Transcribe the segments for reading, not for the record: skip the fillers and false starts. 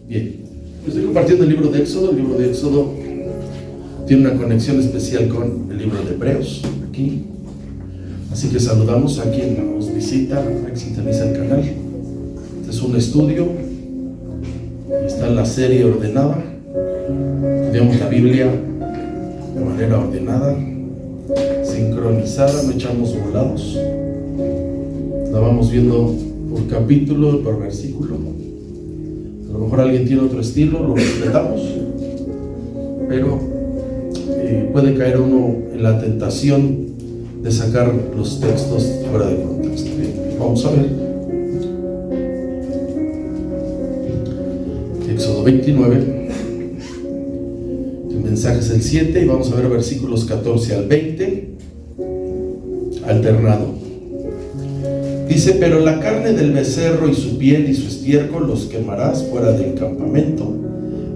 Bien, estoy compartiendo el libro de Éxodo. El libro de Éxodo tiene una conexión especial con el libro de Hebreos, aquí. Así que saludamos a quien nos visita, a quien sintoniza el canal. Este es un estudio, está en la serie ordenada. Estudiamos la Biblia de manera ordenada, sincronizada, no echamos volados. La vamos viendo por capítulo, por versículo. A lo mejor alguien tiene otro estilo, lo respetamos, pero puede caer uno en la tentación de sacar los textos fuera de contexto. Bien, vamos a ver Éxodo 29. El mensaje es el 7 y vamos a ver versículos 14 al 20 alternado. Dice: pero la carne del becerro y su piel y su estiércol los quemarás fuera del campamento.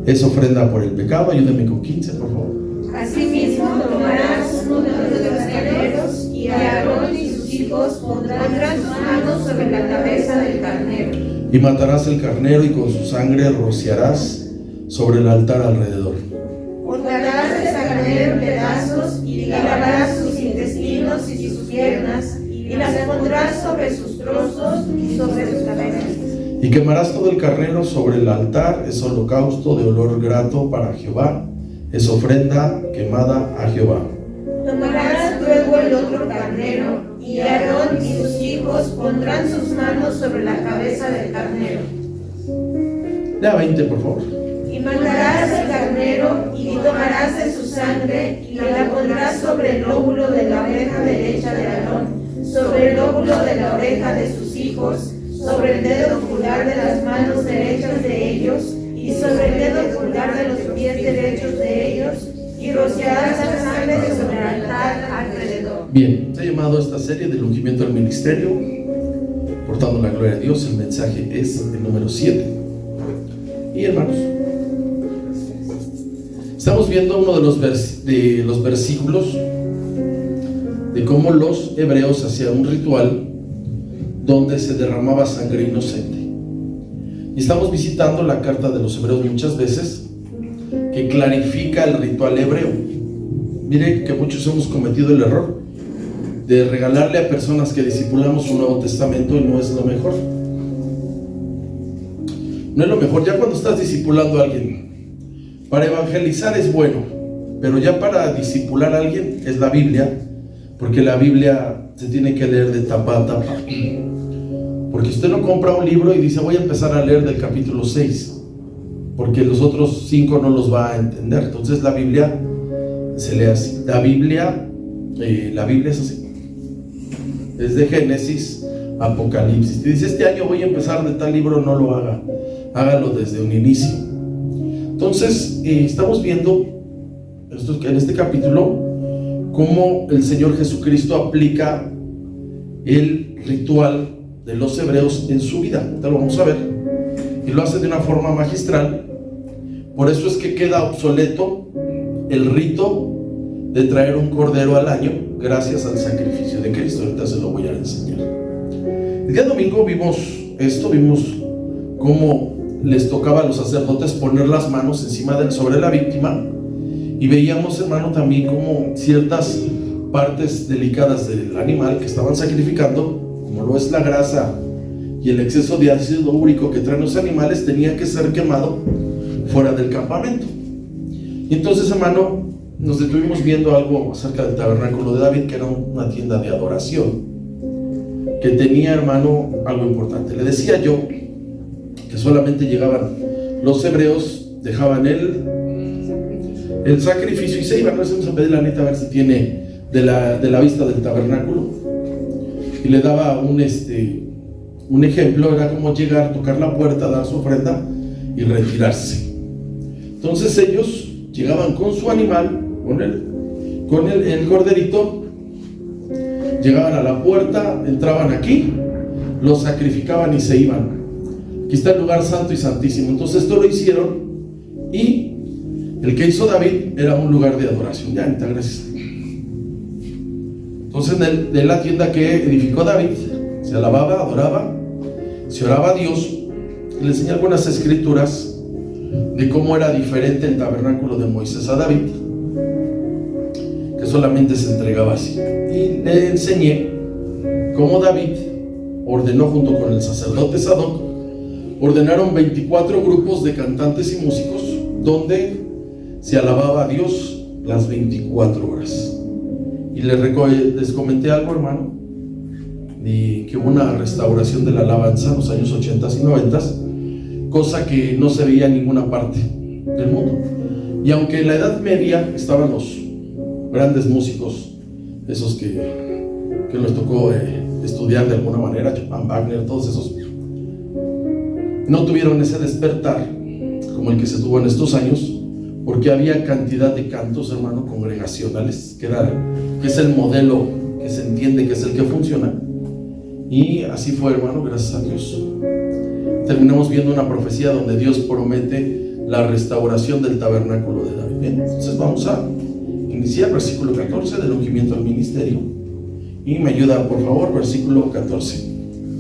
Es ofrenda por el pecado. Ayúdame con 15, por favor. Asimismo tomarás uno de los carneros, y Aarón y sus hijos pondrán sus manos sobre la cabeza del carnero. Y matarás el carnero y con su sangre rociarás sobre el altar alrededor. Cortarás el carnero en pedazos y lavarás sus intestinos y sus piernas, y las pondrás sobre sus trozos y sobre sus cabezas. Y quemarás todo el carnero sobre el altar. Es holocausto de olor grato para Jehová. Es ofrenda quemada a Jehová. Tomarás luego el otro carnero, y Aarón y sus hijos pondrán sus manos sobre la cabeza del carnero. Lea 20, por favor. Y matarás el carnero, y tomarás de su sangre, y la pondrás sobre el lóbulo de la oreja derecha de Aarón, sobre el lóbulo de la oreja de sus hijos, sobre el dedo pulgar de las manos derechas de ellos, y sobre el dedo pulgar de los pies derechos de ellos, y rociarás la sangre sobre el altar alrededor. Bien, se ha llamado esta serie del ungimiento del ministerio, portando la gloria a Dios. El mensaje es el número 7. Y hermanos, estamos viendo uno de los versículos de cómo los hebreos hacían un ritual donde se derramaba sangre inocente. Y estamos visitando la carta de los hebreos muchas veces, que clarifica el ritual hebreo. Mire que muchos hemos cometido el error de regalarle a personas que discipulamos un Nuevo Testamento, y no es lo mejor. No es lo mejor. Ya cuando estás discipulando a alguien, para evangelizar es bueno, pero ya para discipular a alguien es la Biblia, porque la Biblia se tiene que leer de tapa a tapa. Porque usted no compra un libro y dice: voy a empezar a leer del capítulo 6, porque los otros 5 no los va a entender. Entonces la Biblia se lee así. La Biblia es así. Es de Génesis a Apocalipsis. Te dice: este año voy a empezar de tal libro, no lo haga. Hágalo desde un inicio. Entonces estamos viendo en este capítulo cómo el Señor Jesucristo aplica el ritual de los hebreos en su vida. Ahorita lo vamos a ver, y lo hace de una forma magistral. Por eso es que queda obsoleto el rito de traer un cordero al año, gracias al sacrificio de Cristo. Ahorita se lo voy a enseñar. El día domingo vimos cómo les tocaba a los sacerdotes poner las manos sobre la víctima, y veíamos, hermano, también como ciertas partes delicadas del animal que estaban sacrificando, como lo es la grasa y el exceso de ácido úrico que traen los animales, tenía que ser quemado fuera del campamento. Y entonces, hermano, nos detuvimos viendo algo acerca del tabernáculo de David, que era una tienda de adoración, que tenía, hermano, algo importante. Le decía yo que solamente llegaban los hebreos, dejaban el sacrificio y se iban. No, vamos a pedir la neta a ver si tiene de la vista del tabernáculo. Y le daba un ejemplo. Era como llegar, tocar la puerta, dar su ofrenda y retirarse. Entonces ellos llegaban con su animal, con el corderito, llegaban a la puerta, entraban aquí, lo sacrificaban y se iban. Aquí está el lugar santo y santísimo. Entonces esto lo hicieron, y el que hizo David era un lugar de adoración. Ya, gracias. Entonces de la tienda que edificó David se alababa, adoraba, se oraba a Dios. Le enseñé algunas escrituras de cómo era diferente el tabernáculo de Moisés a David, que solamente se entregaba así. Y le enseñé cómo David ordenó, junto con el sacerdote Sadoc, ordenaron 24 grupos de cantantes y músicos donde se alababa a Dios las 24 horas. Y les comenté algo, hermano, y que hubo una restauración de la alabanza en los años 80s y 90s, cosa que no se veía en ninguna parte del mundo. Y aunque en la Edad Media estaban los grandes músicos, esos que les tocó estudiar de alguna manera, Chopin, Wagner, todos esos, no tuvieron ese despertar como el que se tuvo en estos años, porque había cantidad de cantos, hermano, congregacionales, que es el modelo que se entiende que es el que funciona. Y así fue, hermano, gracias a Dios. Terminamos viendo una profecía donde Dios promete la restauración del tabernáculo de David. Bien, entonces vamos a iniciar versículo 14 del ungimiento al ministerio. Y me ayuda, por favor, versículo 14.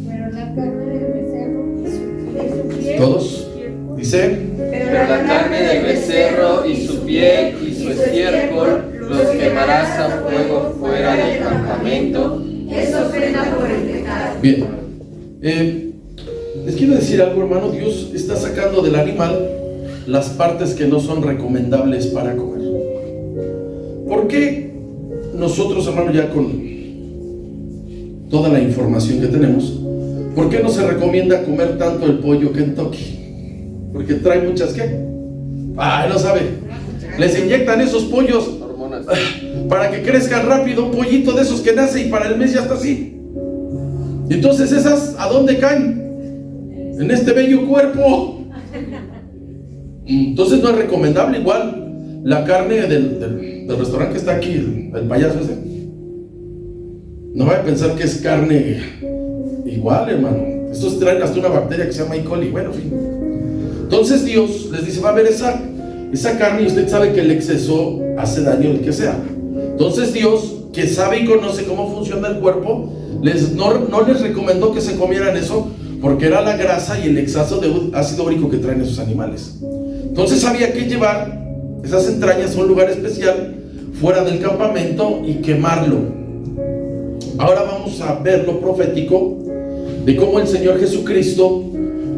Pero la carne del becerro y su piel. ¿Todos? Dice: Pero la carne del becerro y su piel y su estiércol los quemarás a fuego fuera del campamento. Es ofrenda por el pecado. Bien, les quiero decir algo, hermano. Dios está sacando del animal las partes que no son recomendables para comer. ¿Por qué nosotros, hermano, ya con toda la información que tenemos, por qué no se recomienda comer tanto el pollo Kentucky? Porque trae muchas, ¿qué? No sabe. Les inyectan esos pollos Hormonas. para que crezcan rápido, un pollito de esos que nace y para el mes ya está así. Y entonces esas, ¿a dónde caen? En este bello cuerpo. Entonces no es recomendable. Igual la carne del restaurante que está aquí, el payaso ese, no vaya a pensar que es carne igual, hermano. Estos traen hasta una bacteria que se llama E. coli. Bueno, en fin. Entonces Dios les dice: va a haber esa carne, y usted sabe que el exceso hace daño, el que sea. Entonces Dios, que sabe y conoce cómo funciona el cuerpo, no les recomendó que se comieran eso, porque era la grasa y el exceso de ácido úrico que traen esos animales. Entonces había que llevar esas entrañas a un lugar especial fuera del campamento y quemarlo. Ahora vamos a ver lo profético de cómo el Señor Jesucristo,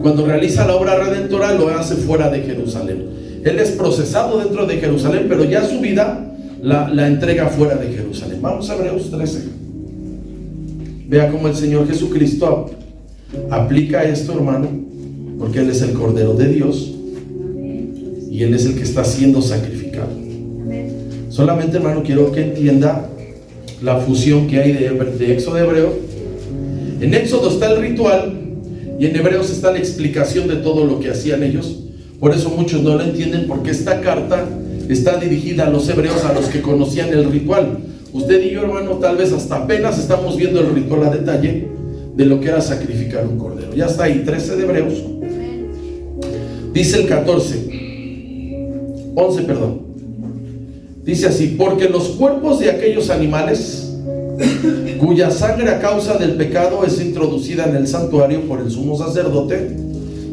cuando realiza la obra redentora, lo hace fuera de Jerusalén. Él es procesado dentro de Jerusalén, pero ya su vida la entrega fuera de Jerusalén. Vamos a Hebreos 13. Vea cómo el Señor Jesucristo aplica esto, hermano, porque Él es el Cordero de Dios y Él es el que está siendo sacrificado. Solamente, hermano, quiero que entienda la fusión que hay de Éxodo a Hebreo. En Éxodo está el ritual y en Hebreos está la explicación de todo lo que hacían ellos. Por eso muchos no lo entienden, porque esta carta está dirigida a los hebreos, a los que conocían el ritual. Usted y yo, hermano, tal vez hasta apenas estamos viendo el ritual a detalle de lo que era sacrificar un cordero. Ya está ahí, 13 de Hebreos. Dice el 11, perdón. Dice así: porque los cuerpos de aquellos animales cuya sangre a causa del pecado es introducida en el santuario por el sumo sacerdote,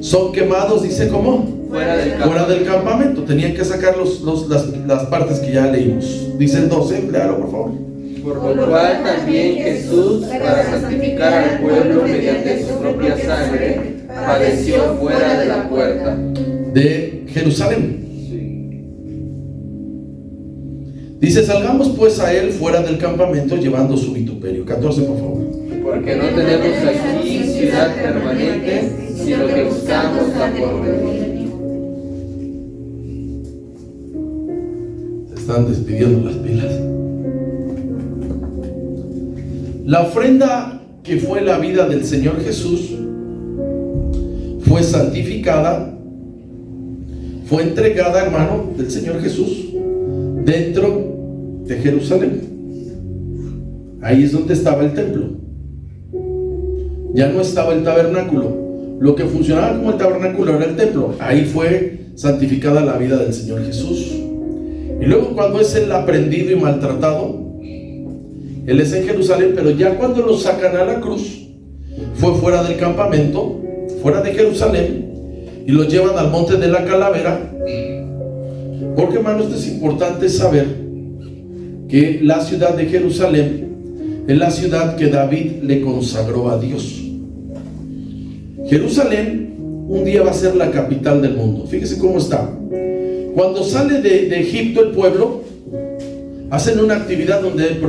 son quemados, dice, ¿cómo? Fuera del campamento. Tenían que sacar las partes que ya leímos. Dice el 12, léalo por favor. Por lo cual también Jesús, para santificar al pueblo mediante su propia sangre, padeció fuera de la puerta de Jerusalén. Sí. Dice: salgamos pues a él fuera del campamento llevando su vituperio. 14, por favor. Porque no tenemos aquí ciudad permanente, sino que buscamos la porvenir. Se están despidiendo las pilas. La ofrenda que fue la vida del Señor Jesús fue santificada, fue entregada, hermano, del Señor Jesús dentro de Jerusalén. Ahí es donde estaba el templo. Ya no estaba el tabernáculo. Lo que funcionaba como el tabernáculo era el templo. Ahí fue santificada la vida del Señor Jesús. Y luego, cuando es el aprendido y maltratado, Él es en Jerusalén, pero ya cuando lo sacan a la cruz, fue fuera del campamento, fuera de Jerusalén, y los llevan al monte de la calavera. Porque, hermano, esto es importante saber que la ciudad de Jerusalén es la ciudad que David le consagró a Dios. Jerusalén un día va a ser la capital del mundo. Fíjese cómo está. Cuando sale de Egipto el pueblo, hacen una actividad donde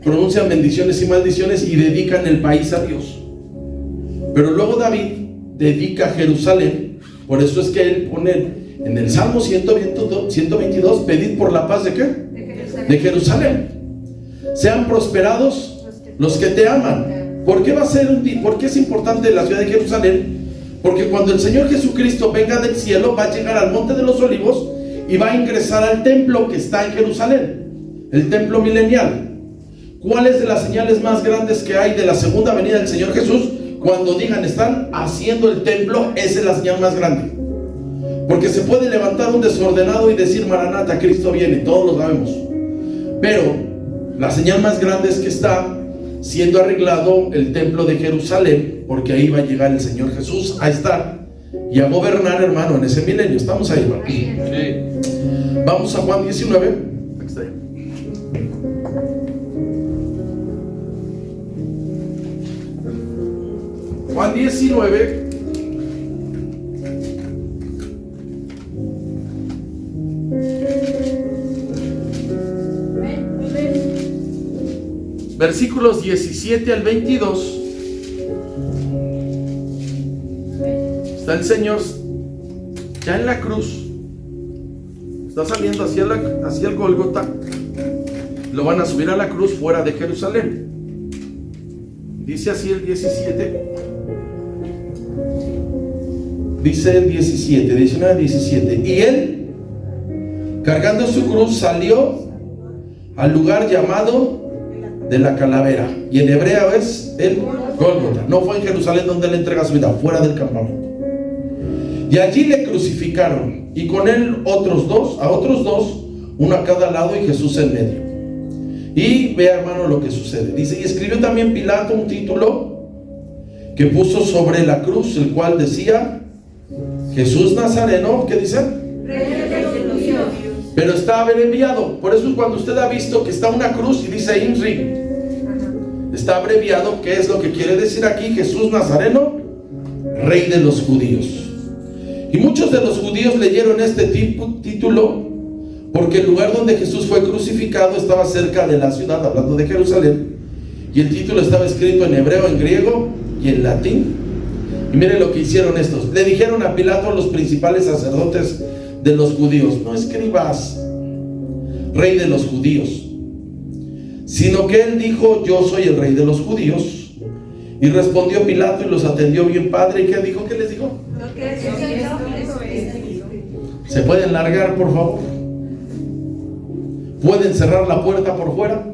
pronuncian bendiciones y maldiciones y dedican el país a Dios. Pero luego David dedica Jerusalén. Por eso es que él pone en el Salmo 122, pedid por la paz ¿de qué? De Jerusalén. Sean prosperados los que te aman. ¿Por qué ¿Por qué es importante la ciudad de Jerusalén? Porque cuando el Señor Jesucristo venga del cielo, va a llegar al Monte de los Olivos y va a ingresar al templo que está en Jerusalén, el templo milenial. ¿Cuál es de las señales más grandes que hay de la segunda venida del Señor Jesús? Cuando digan, están haciendo el templo, esa es la señal más grande. Porque se puede levantar un desordenado y decir, Maranata, Cristo viene, todos lo sabemos. Pero la señal más grande es que está siendo arreglado el templo de Jerusalén, porque ahí va a llegar el Señor Jesús a estar y a gobernar, hermano, en ese milenio. ¿Estamos ahí, hermano? Sí. Vamos a Juan 19. Aquí está. Juan 19. Versículos 17 al 22. Está el Señor ya en la cruz. Está saliendo hacia el Gólgota. Lo van a subir a la cruz fuera de Jerusalén. Dice así el 17. Dice el 17, 19, 17. Y él, cargando su cruz, salió al lugar llamado de la calavera, y en hebreo es el Gólgota. No fue en Jerusalén donde él entrega su vida, fuera del campamento. Y allí le crucificaron, y con él a otros dos, uno a cada lado y Jesús en medio. Y vea, hermano, lo que sucede. Dice, y escribió también Pilato un título que puso sobre la cruz, el cual decía, Jesús Nazareno, ¿qué dice? Pero está abreviado. Por eso cuando usted ha visto que está una cruz y dice INRI, está abreviado. ¿Qué es lo que quiere decir aquí? Jesús Nazareno, Rey de los judíos. Y muchos de los judíos leyeron este título porque el lugar donde Jesús fue crucificado estaba cerca de la ciudad, hablando de Jerusalén, y el título estaba escrito en hebreo, en griego y en latín. Y miren lo que hicieron estos. Le dijeron a Pilato, los principales sacerdotes de los judíos, no escribas Rey de los judíos, sino que él dijo, yo soy el Rey de los judíos. Y respondió Pilato y los atendió bien padre. ¿Y qué dijo? ¿Qué les dijo? ¿Se pueden largar, por favor? ¿Pueden cerrar la puerta por fuera?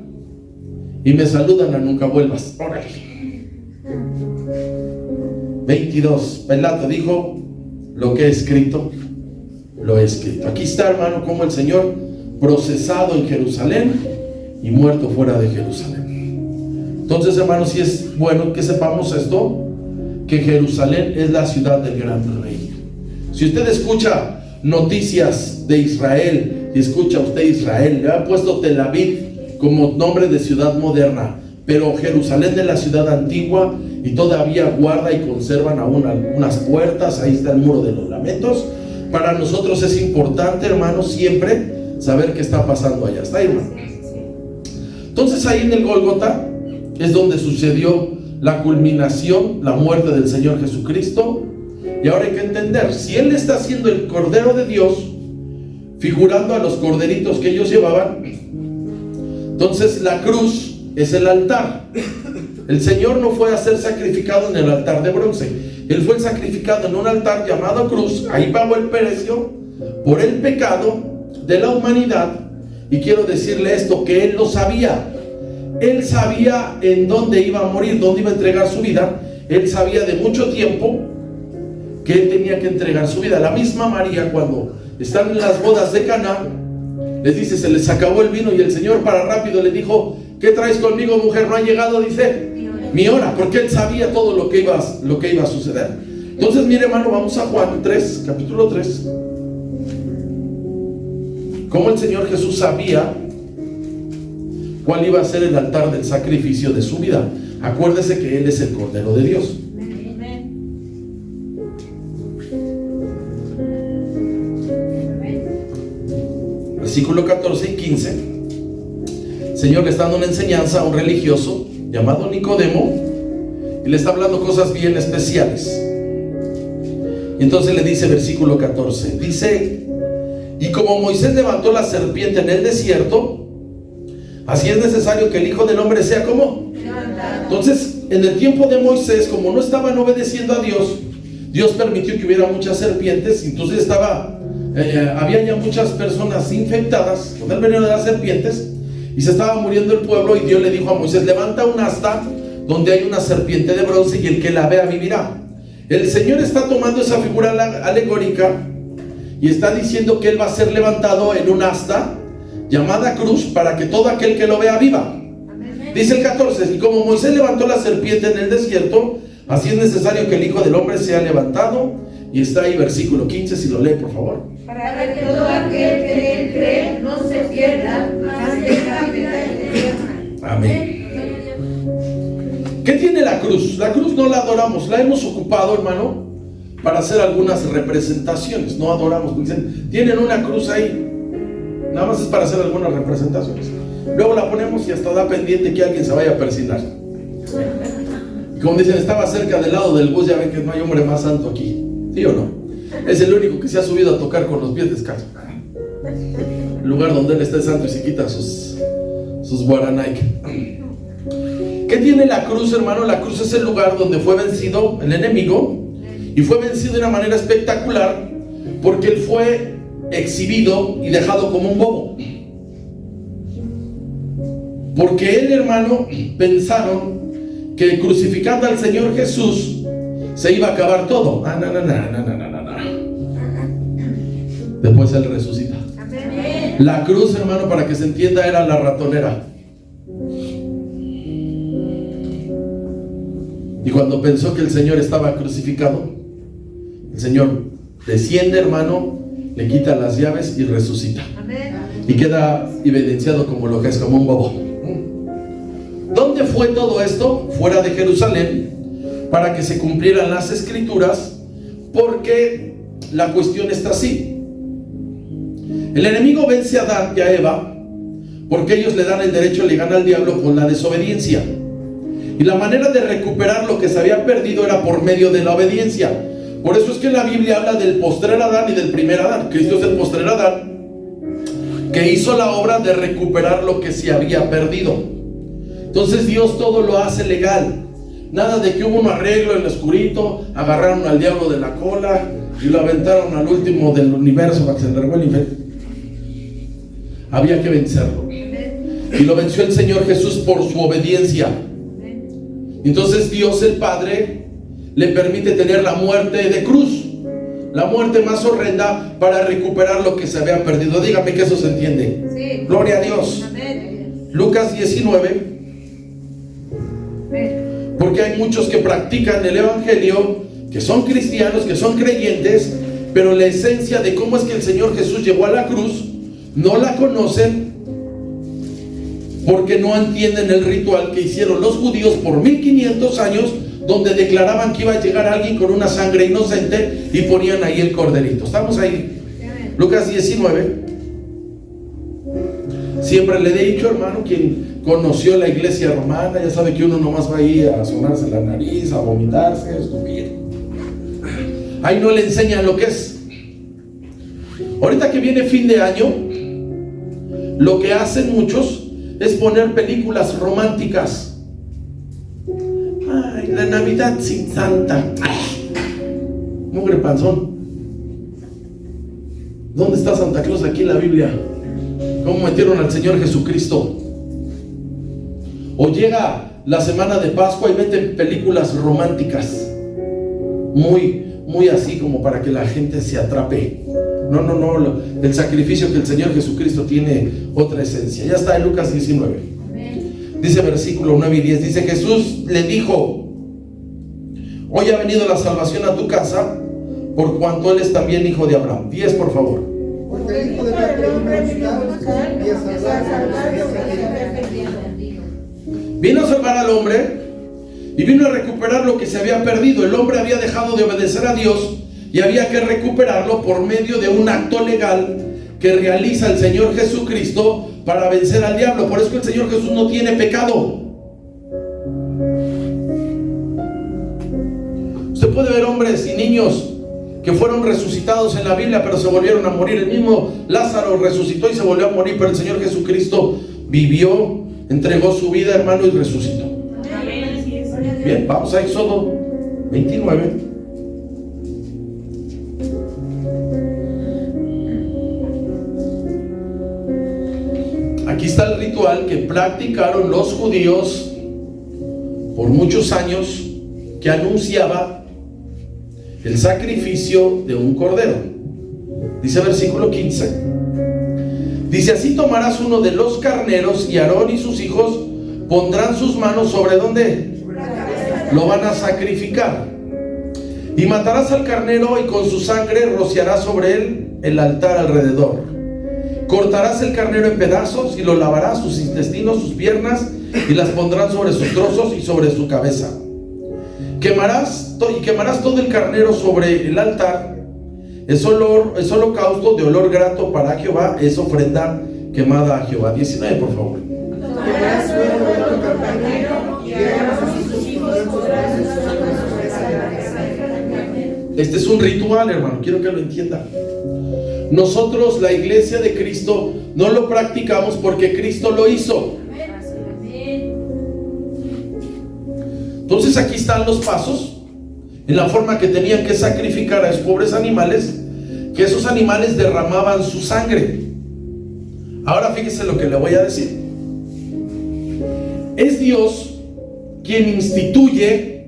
Y me saludan a nunca vuelvas. Órale. 22. Pilato dijo, lo que he escrito, lo he escrito. Aquí está, hermano, como el Señor procesado en Jerusalén y muerto fuera de Jerusalén. Entonces, hermano, sí es bueno que sepamos esto, que Jerusalén es la ciudad del gran rey. Si usted escucha noticias de Israel y escucha usted Israel, le ha puesto Tel Aviv como nombre de ciudad moderna, pero Jerusalén de la ciudad antigua, y todavía guarda y conservan aún algunas puertas. Ahí está el muro de los lamentos. Para nosotros es importante, hermano, siempre saber qué está pasando allá. ¿Está ahí, hermano? Entonces ahí en el Gólgota es donde sucedió la culminación, la muerte del Señor Jesucristo. Y ahora hay que entender, si Él está siendo el Cordero de Dios, figurando a los corderitos que ellos llevaban, entonces la cruz es el altar. El Señor no fue a ser sacrificado en el altar de bronce. Él fue sacrificado en un altar llamado cruz. Ahí pagó el precio por el pecado de la humanidad. Y quiero decirle esto, que Él lo sabía. Él sabía en dónde iba a morir, dónde iba a entregar su vida. Él sabía de mucho tiempo que Él tenía que entregar su vida. La misma María, cuando están en las bodas de Caná, les dice, se les acabó el vino, y el Señor para rápido le dijo, ¿qué traes conmigo, mujer? No ha llegado, dice, mi hora, porque Él sabía todo lo que iba a suceder. Entonces, mire, hermano, vamos a Juan 3, capítulo 3. Cómo el Señor Jesús sabía cuál iba a ser el altar del sacrificio de su vida. Acuérdese que Él es el Cordero de Dios. Versículo 14 y 15. El Señor le está dando una enseñanza a un religioso llamado Nicodemo y le está hablando cosas bien especiales. Y entonces le dice, versículo 14, dice: y como Moisés levantó la serpiente en el desierto, así es necesario que el Hijo del Hombre sea como. Entonces, en el tiempo de Moisés, como no estaban obedeciendo a Dios, Dios permitió que hubiera muchas serpientes. Entonces había ya muchas personas infectadas con el veneno de las serpientes y se estaba muriendo el pueblo. Y Dios le dijo a Moisés: levanta un asta donde hay una serpiente de bronce y el que la vea vivirá. El Señor está tomando esa figura alegórica y está diciendo que Él va a ser levantado en un asta llamada cruz para que todo aquel que lo vea viva. Dice el 14: y como Moisés levantó la serpiente en el desierto, así es necesario que el Hijo del Hombre sea levantado. Y está ahí versículo 15, si lo lee por favor. Para que todo aquel que en Él cree no se pierda, mas tenga vida eterna. Amén. ¿Qué tiene la cruz? La cruz no la adoramos, la hemos ocupado, hermano, para hacer algunas representaciones. No adoramos, dicen, tienen una cruz ahí, nada más es para hacer algunas representaciones. Luego la ponemos y hasta da pendiente que alguien se vaya a persignar. Como dicen, estaba cerca del lado del bus, ya ven que no hay hombre más santo aquí, ¿sí o no? Es el único que se ha subido a tocar con los pies descalzos. El lugar donde él está es santo y se quita sus guaranaic. ¿Qué tiene la cruz, hermano? La cruz es el lugar donde fue vencido el enemigo, y fue vencido de una manera espectacular porque él fue exhibido y dejado como un bobo. Porque él, hermano, pensaron que crucificando al Señor Jesús se iba a acabar todo. No. Después él resucita. La cruz, hermano, para que se entienda, era la ratonera. Y cuando pensó que el Señor estaba crucificado, el Señor desciende, hermano, le quita las llaves y resucita. Y queda evidenciado como lo que es, como un bobo. ¿Dónde fue todo esto? Fuera de Jerusalén, para que se cumplieran las escrituras, porque la cuestión está así. El enemigo vence a Adán y a Eva porque ellos le dan el derecho, le gana al diablo con la desobediencia. Y la manera de recuperar lo que se había perdido era por medio de la obediencia. Por eso es que la Biblia habla del postrer Adán y del primer Adán. Cristo es el postrer Adán que hizo la obra de recuperar lo que se había perdido. Entonces Dios todo lo hace legal. Nada de que hubo un arreglo en el oscurito, agarraron al diablo de la cola y lo aventaron al último del universo para que se enderrame el infierno. Había que vencerlo. Y lo venció el Señor Jesús por su obediencia. Entonces Dios el Padre le permite tener la muerte de cruz, la muerte más horrenda, para recuperar lo que se había perdido. Dígame que eso se entiende. Sí. Gloria a Dios. Amén. Lucas 19. Porque hay muchos que practican el evangelio, que son cristianos, que son creyentes, pero la esencia de cómo es que el Señor Jesús llegó a la cruz no la conocen, porque no entienden el ritual que hicieron los judíos por 1500 años, donde declaraban que iba a llegar alguien con una sangre inocente y ponían ahí el corderito. Estamos ahí. Lucas 19. Siempre le he dicho, hermano, quien conoció la iglesia romana ya sabe que uno nomás va ahí a sonarse la nariz, a vomitarse, a escupir. Ahí no le enseñan lo que es. Ahorita que viene fin de año, lo que hacen muchos es poner películas románticas. Ay, la Navidad sin Santa. Mugre panzón. ¿Dónde está Santa Claus aquí en la Biblia? ¿Cómo metieron al Señor Jesucristo? O llega la semana de Pascua y meten películas románticas, muy así como para que la gente se atrape. No, el sacrificio que el Señor Jesucristo tiene otra esencia. Ya está en Lucas 19. Dice versículo 9 y 10, dice: Jesús le dijo: Hoy ha venido la salvación a tu casa, por cuanto él es también hijo de Abraham. 10, por favor. Porque el Hijo del Hombre vino a buscar y a salvar lo que se había perdido. Vino a salvar al hombre y vino a recuperar lo que se había perdido. El hombre había dejado de obedecer a Dios y había que recuperarlo por medio de un acto legal que realiza el Señor Jesucristo para vencer al diablo. Por eso que el Señor Jesús no tiene pecado. Usted puede ver hombres y niños que fueron resucitados en la Biblia, pero se volvieron a morir. El mismo Lázaro resucitó y se volvió a morir, pero el Señor Jesucristo vivió, entregó su vida, hermano, y resucitó. Bien, vamos a Éxodo 29. Aquí está el ritual que practicaron los judíos por muchos años, que anunciaba el sacrificio de un cordero. Dice versículo 15. Dice: así tomarás uno de los carneros y Aarón y sus hijos pondrán sus manos sobre ¿dónde? Lo van a sacrificar. Y matarás al carnero y con su sangre rociarás sobre él el altar alrededor. Cortarás el carnero en pedazos y lo lavarás, sus intestinos, sus piernas, y las pondrán sobre sus trozos y sobre su cabeza. Quemarás todo el carnero sobre el altar. Es holocausto de olor grato para Jehová, es ofrenda quemada a Jehová. 19, por favor. Tomarás luego el otro carnero y Aarón y sus hijos pondrán sus manos sobre la cabeza del carnero. Este es un ritual, hermano, quiero que lo entienda. Nosotros, la iglesia de Cristo, no lo practicamos porque Cristo lo hizo. Entonces aquí están los pasos en la forma que tenían que sacrificar a esos pobres animales, que esos animales derramaban su sangre. Ahora fíjese lo que le voy a decir. Es Dios quien instituye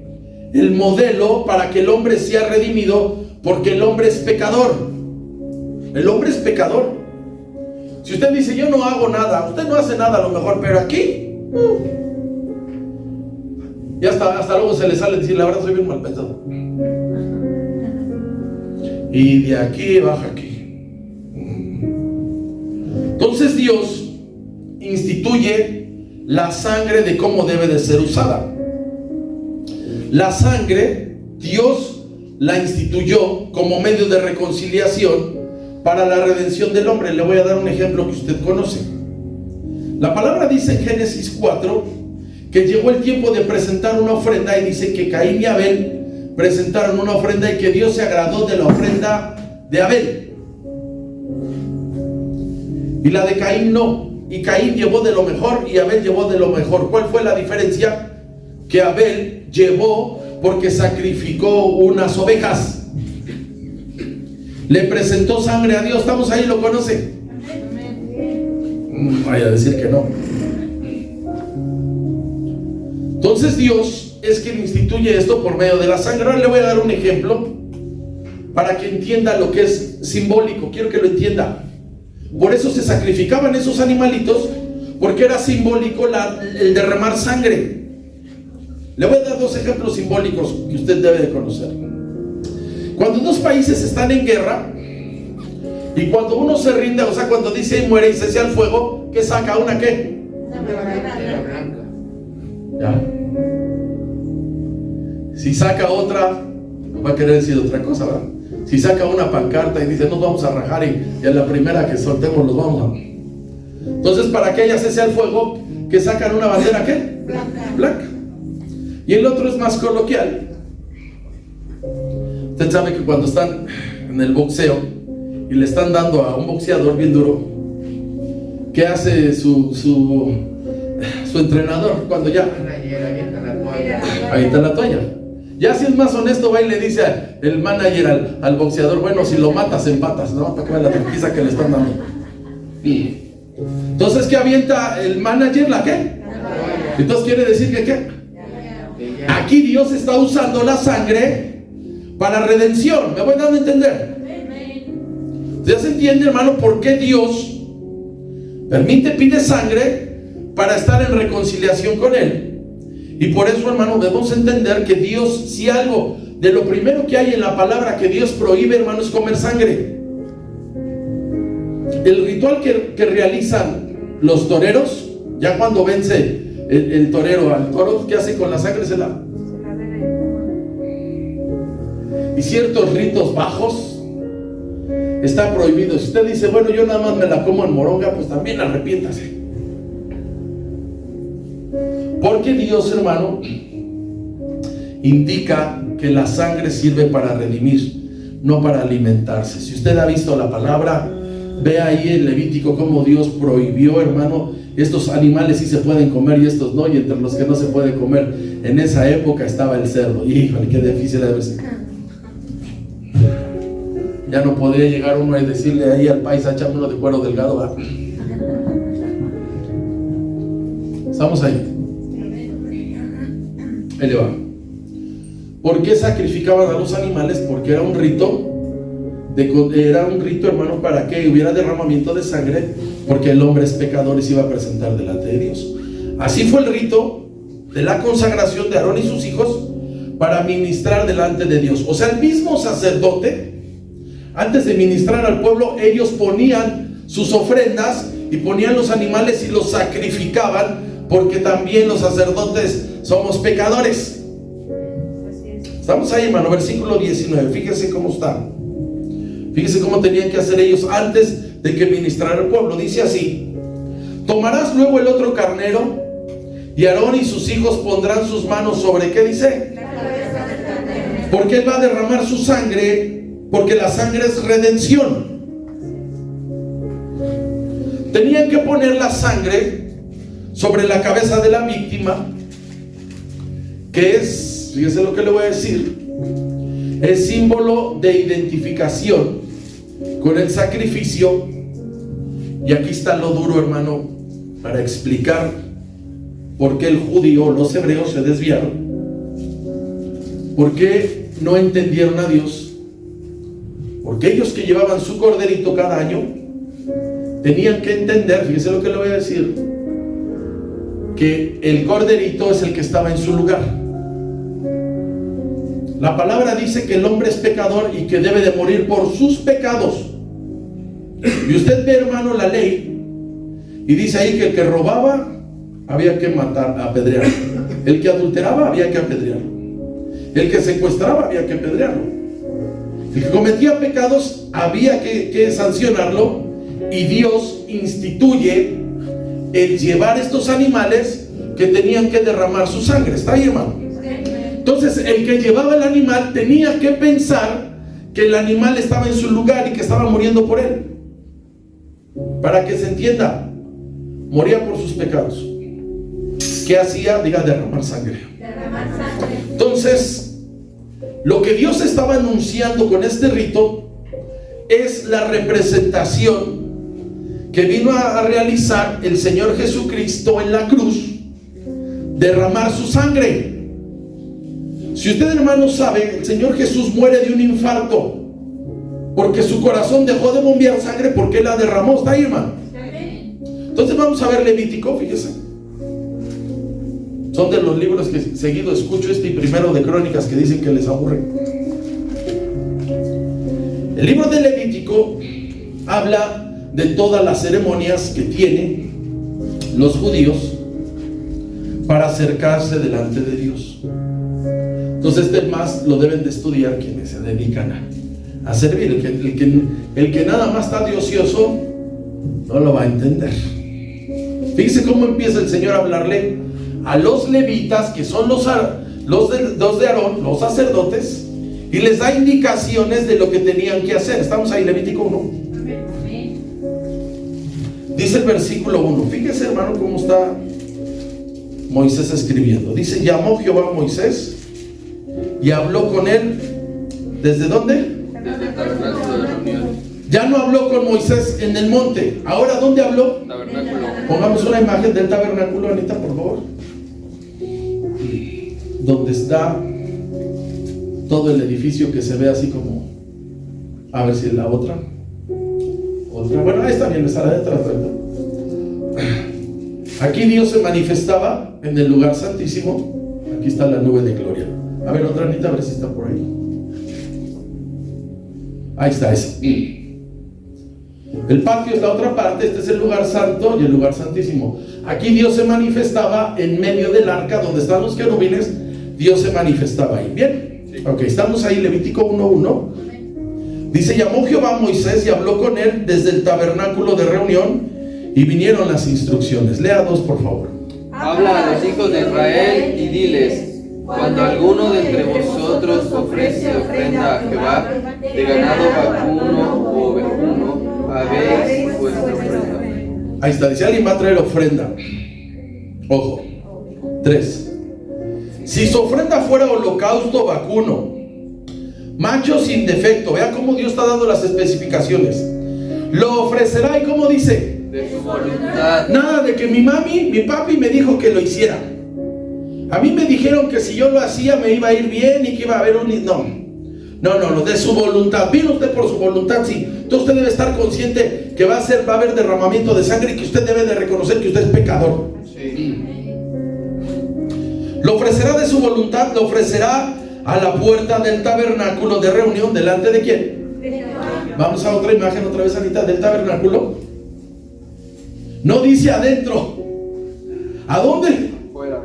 el modelo para que el hombre sea redimido, porque el hombre es pecador. El hombre es pecador. Si usted dice: yo no hago nada, usted no hace nada a lo mejor, pero aquí y hasta luego se le sale decir: la verdad soy bien mal pensado. Y de aquí baja aquí. Entonces Dios instituye la sangre de cómo debe de ser usada. La sangre, Dios la instituyó como medio de reconciliación para la redención del hombre. Le voy a dar un ejemplo que usted conoce. La palabra dice en Génesis 4 que llegó el tiempo de presentar una ofrenda, y dice que Caín y Abel presentaron una ofrenda y que Dios se agradó de la ofrenda de Abel y la de Caín no. Y Caín llevó de lo mejor y Abel llevó de lo mejor. ¿Cuál fue la diferencia? Que Abel llevó porque sacrificó unas ovejas, le presentó sangre a Dios. ¿Estamos ahí? ¿Lo conoce? Vaya a decir que no. Entonces Dios es quien instituye esto por medio de la sangre. Ahora le voy a dar un ejemplo para que entienda lo que es simbólico. Quiero que lo entienda. Por eso se sacrificaban esos animalitos, porque era simbólico el derramar sangre. Le voy a dar dos ejemplos simbólicos que usted debe de conocer. Cuando dos países están en guerra y cuando uno se rinde, o sea, cuando dice muere y se hace al fuego, ¿qué saca? ¿Una qué? Una blanca. ¿Ya? Si saca otra, no va a querer decir otra cosa, ¿verdad? Si saca una pancarta y dice: nos vamos a rajar y a la primera que soltemos los vamos a... Entonces, para que ella cese al fuego, ¿qué sacan? ¿Una bandera qué? Blanca. Blanca. Y el otro es más coloquial. Usted sabe que cuando están en el boxeo y le están dando a un boxeador bien duro, ¿qué hace su entrenador cuando ya avienta la toalla? Ya si es más honesto, va y le dice el manager al boxeador: bueno, si lo matas, empatas, ¿no? Para que vean la tranquiliza que le están dando. Entonces, ¿qué avienta el manager? ¿La qué? Entonces quiere decir que ¿qué? Aquí Dios está usando la sangre para redención. ¿Me voy dando a entender? ¿Ya se entiende, hermano, por qué Dios pide sangre? Para estar en reconciliación con Él. Y por eso, hermano, debemos entender que Dios, si algo de lo primero que hay en la palabra que Dios prohíbe, hermano, es comer sangre. El ritual que realizan los toreros, ya cuando vence el torero al toro, ¿qué hace con la sangre? Se la bebe. Y ciertos ritos bajos está prohibido. Si usted dice, bueno, yo nada más me la como en moronga, pues también arrepiéntase. Porque Dios, hermano, indica que la sangre sirve para redimir, no para alimentarse. Si usted ha visto la palabra, ve ahí en Levítico cómo Dios prohibió, hermano, estos animales sí se pueden comer y estos no, y entre los que no se puede comer en esa época estaba el cerdo. Híjole, qué difícil debe ser. Ya no podría llegar uno y decirle ahí al paisa, échame uno de cuero delgado, ¿verdad? ¿Estamos ahí? Ahí le va. ¿Por qué sacrificaban a los animales? Porque era un rito, hermano, para que hubiera derramamiento de sangre, porque el hombre es pecador y se iba a presentar delante de Dios. Así fue el rito de la consagración de Aarón y sus hijos para ministrar delante de Dios. O sea, el mismo sacerdote, antes de ministrar al pueblo, ellos ponían sus ofrendas y ponían los animales y los sacrificaban, porque también los sacerdotes somos pecadores. Estamos ahí, hermano, versículo 19. Fíjese cómo está. Fíjese cómo tenían que hacer ellos antes de que ministrara el pueblo. Dice así: tomarás luego el otro carnero, y Aarón y sus hijos pondrán sus manos sobre, ¿qué dice? La cabeza del carnero. Porque él va a derramar su sangre, porque la sangre es redención. Tenían que poner la sangre sobre la cabeza de la víctima, que es, fíjese lo que le voy a decir, es símbolo de identificación con el sacrificio. Y aquí está lo duro, hermano, para explicar por qué el judío, los hebreos se desviaron, por qué no entendieron a Dios, porque ellos que llevaban su corderito cada año tenían que entender, fíjese lo que le voy a decir, que el corderito es el que estaba en su lugar. La palabra dice que el hombre es pecador y que debe de morir por sus pecados. Y usted ve, hermano, la ley, y dice ahí que el que robaba había que matar, apedrearlo. El que adulteraba había que apedrearlo. El que secuestraba había que apedrearlo. El que cometía pecados había que sancionarlo. Y Dios instituye el llevar estos animales que tenían que derramar su sangre. ¿Está ahí, hermano? Entonces el que llevaba el animal tenía que pensar que el animal estaba en su lugar y que estaba muriendo por él. Para que se entienda, moría por sus pecados. ¿Qué hacía? Diga, derramar sangre. Derramar sangre. Entonces, lo que Dios estaba anunciando con este rito es la representación que vino a realizar el Señor Jesucristo en la cruz, derramar su sangre. Si usted, hermano, sabe, el Señor Jesús muere de un infarto porque su corazón dejó de bombear sangre, porque Él la derramó. ¿Está ahí, hermano? Entonces vamos a ver Levítico, fíjese. Son de los libros que seguido escucho, y primero de Crónicas, que dicen que les aburre. El libro de Levítico habla de todas las ceremonias que tienen los judíos para acercarse delante de Dios. Entonces este más lo deben de estudiar quienes se dedican a servir. El que nada más está de ocioso no lo va a entender. Fíjese cómo empieza el Señor a hablarle a los levitas, que son los de Aarón, los sacerdotes, y les da indicaciones de lo que tenían que hacer. Estamos ahí, Levítico 1. Dice el versículo 1. Fíjese, hermano, cómo está Moisés escribiendo. Dice: llamó Jehová a Moisés y habló con él. ¿Desde dónde? Ya no habló con Moisés en el monte. Ahora, ¿dónde habló? Tabernáculo. Pongamos una imagen del tabernáculo, Anita, por favor. Donde está todo el edificio, que se ve así como, a ver si la otra. Bueno, ahí está bien, estará detrás, ¿verdad? Aquí Dios se manifestaba en el lugar santísimo, Aquí está la nube de gloria. A ver, otra Anita, a ver si está por ahí. Ahí está ese. El patio es la otra parte. Este es el lugar santo y el lugar santísimo. Aquí Dios se manifestaba en medio del arca donde están los querubines. Dios se manifestaba ahí. Bien, ok, estamos ahí. Levítico 1:1. Dice: llamó Jehová a Moisés y habló con él desde el tabernáculo de reunión, y vinieron las instrucciones. Lea 2, por favor. Habla a los hijos de Israel y diles: cuando alguno de entre vosotros ofrece ofrenda a Jehová de ganado vacuno o ovejuno, habéis vuestra ofrenda. Ahí está, dice: alguien va a traer ofrenda. Ojo. 3. Si su ofrenda fuera holocausto vacuno, macho sin defecto, vea cómo Dios está dando las especificaciones. Lo ofrecerá, y como dice, de su voluntad. Nada de que mi papi me dijo que lo hiciera. A mí me dijeron que si yo lo hacía me iba a ir bien y que iba a haber un... No, de su voluntad. ¿Vino usted por su voluntad? Sí. Entonces usted debe estar consciente que va a haber derramamiento de sangre, y que usted debe de reconocer que usted es pecador. Sí. Lo ofrecerá de su voluntad, lo ofrecerá a la puerta del tabernáculo de reunión. ¿Delante de quién? Vamos a otra imagen, otra vez, Anita, del tabernáculo. No dice adentro. ¿A dónde? Fuera.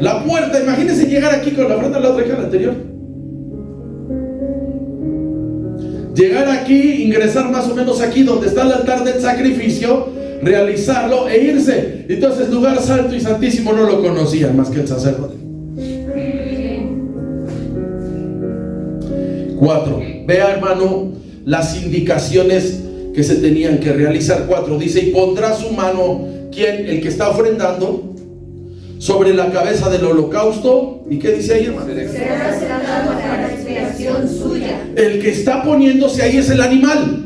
La puerta. Imagínense llegar aquí con la ofrenda de la otra hija anterior. Llegar aquí, ingresar más o menos aquí donde está el altar del sacrificio, realizarlo e irse. Entonces, lugar santo y santísimo no lo conocían más que el sacerdote. 4. Vea, hermano, las indicaciones que se tenían que realizar. 4. Dice: y pondrá su mano, ¿quién? El que está ofrendando, sobre la cabeza del holocausto. ¿Y qué dice ahí, hermano? Será sacado para expiación suya. El que está poniéndose ahí es el animal.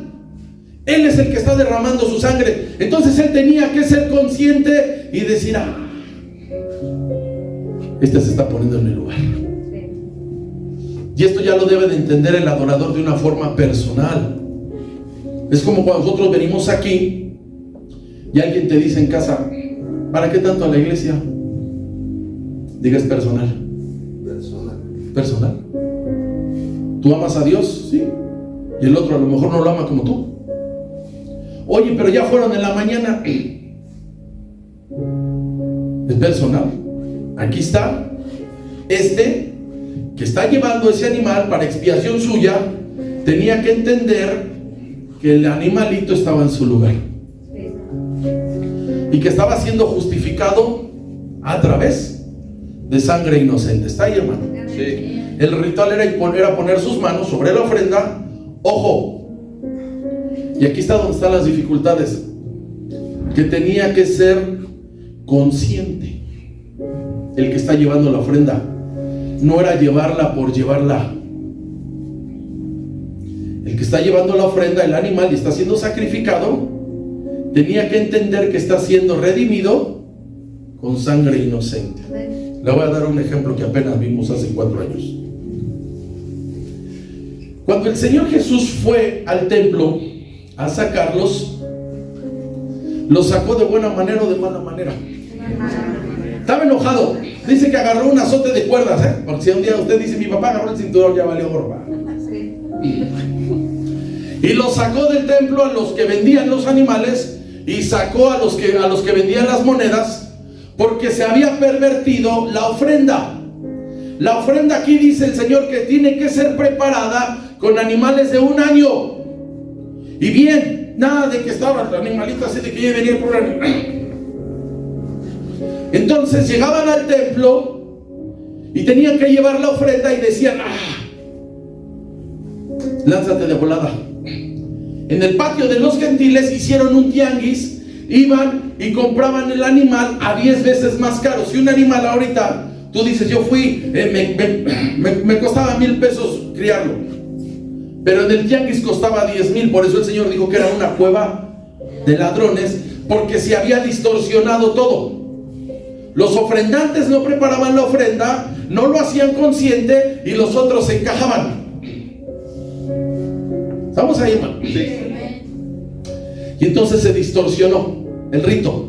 Él es el que está derramando su sangre. Entonces él tenía que ser consciente y decir: este se está poniendo en el lugar. Y esto ya lo debe de entender el adorador de una forma personal. Es como cuando nosotros venimos aquí y alguien te dice en casa: ¿para qué tanto a la iglesia? Diga: es personal. Personal. ¿Tú amas a Dios? Sí. Y el otro a lo mejor no lo ama como tú. Oye, pero ya fueron en la mañana. Es personal. Aquí está este que está llevando ese animal para expiación suya. Tenía que entender que el animalito estaba en su lugar y que estaba siendo justificado a través de sangre inocente. ¿Está ahí, hermano? Sí. El ritual era poner sus manos sobre la ofrenda. Ojo, y aquí está donde están las dificultades, que tenía que ser consciente el que está llevando la ofrenda. No era llevarla por llevarla. El que está llevando la ofrenda, el animal, y está siendo sacrificado, tenía que entender que está siendo redimido con sangre inocente. Le voy a dar un ejemplo que apenas vimos hace 4 años. Cuando el Señor Jesús fue al templo a sacarlos, los sacó de buena manera o de mala manera. Estaba enojado. Dice que agarró un azote de cuerdas, porque si un día usted dice: mi papá agarró el cinturón, ya valió gorba. Y los sacó del templo a los que vendían los animales, y sacó a los que vendían las monedas, porque se había pervertido la ofrenda. La ofrenda, aquí dice el Señor, que tiene que ser preparada con animales de 1 año. Y bien, nada de que estaba el animalito así de que ya venía por animal. Entonces llegaban al templo y tenían que llevar la ofrenda y decían: lánzate de volada. En el patio de los gentiles hicieron un tianguis. Iban y compraban el animal a 10 veces más caro. Si un animal ahorita, tú dices: yo fui, me costaba 1,000 pesos criarlo, pero en el tianguis costaba 10,000. Por eso el Señor dijo que era una cueva de ladrones, porque se había distorsionado todo. Los ofrendantes no preparaban la ofrenda, no lo hacían consciente, y los otros se encajaban. ¿Estamos ahí, hermano? Sí. Y entonces se distorsionó el rito.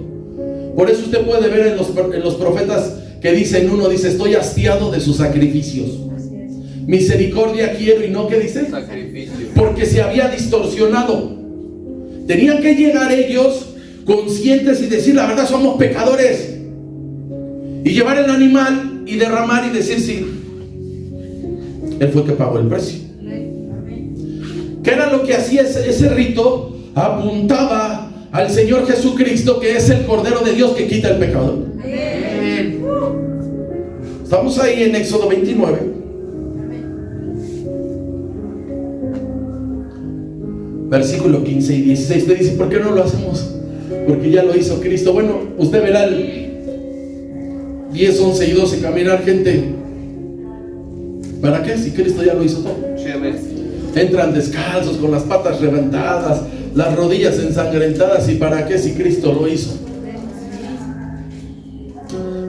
Por eso usted puede ver en los profetas que que dice en uno, dice, estoy hastiado de sus sacrificios. Misericordia quiero y no, ¿qué dice? Sacrificio. Porque se había distorsionado. Tenían que llegar ellos conscientes y decir, la verdad, somos pecadores. Y llevar el animal y derramar y decir, sí, Él fue el que pagó el precio. ¿Qué era lo que hacía ese rito? Apuntaba al Señor Jesucristo, que es el Cordero de Dios que quita el pecado. Estamos ahí en Éxodo 29. Versículo 15 y 16. Usted dice, ¿por qué no lo hacemos? Porque ya lo hizo Cristo. Bueno, usted verá el 10, 11 y 12 caminar gente. ¿Para qué? Si Cristo ya lo hizo todo. Sí, amén. Entran descalzos, con las patas reventadas, las rodillas ensangrentadas. ¿Y para qué si Cristo lo hizo?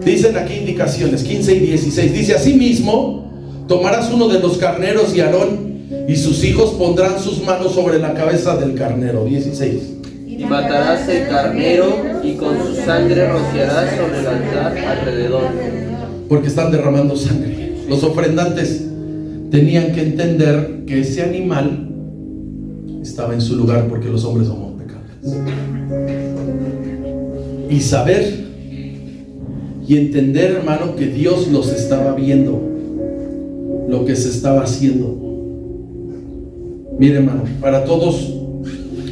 Dicen aquí indicaciones 15 y 16. Dice, asimismo, tomarás uno de los carneros y Aarón y sus hijos pondrán sus manos sobre la cabeza del carnero. 16. Y matarás el carnero y con su sangre rociarás sobre el altar alrededor. Porque están derramando sangre. Los ofrendantes tenían que entender que ese animal estaba en su lugar, porque los hombres somos pecadores. Y saber y entender, hermano, que Dios los estaba viendo, lo que se estaba haciendo. Mire, hermano, para todos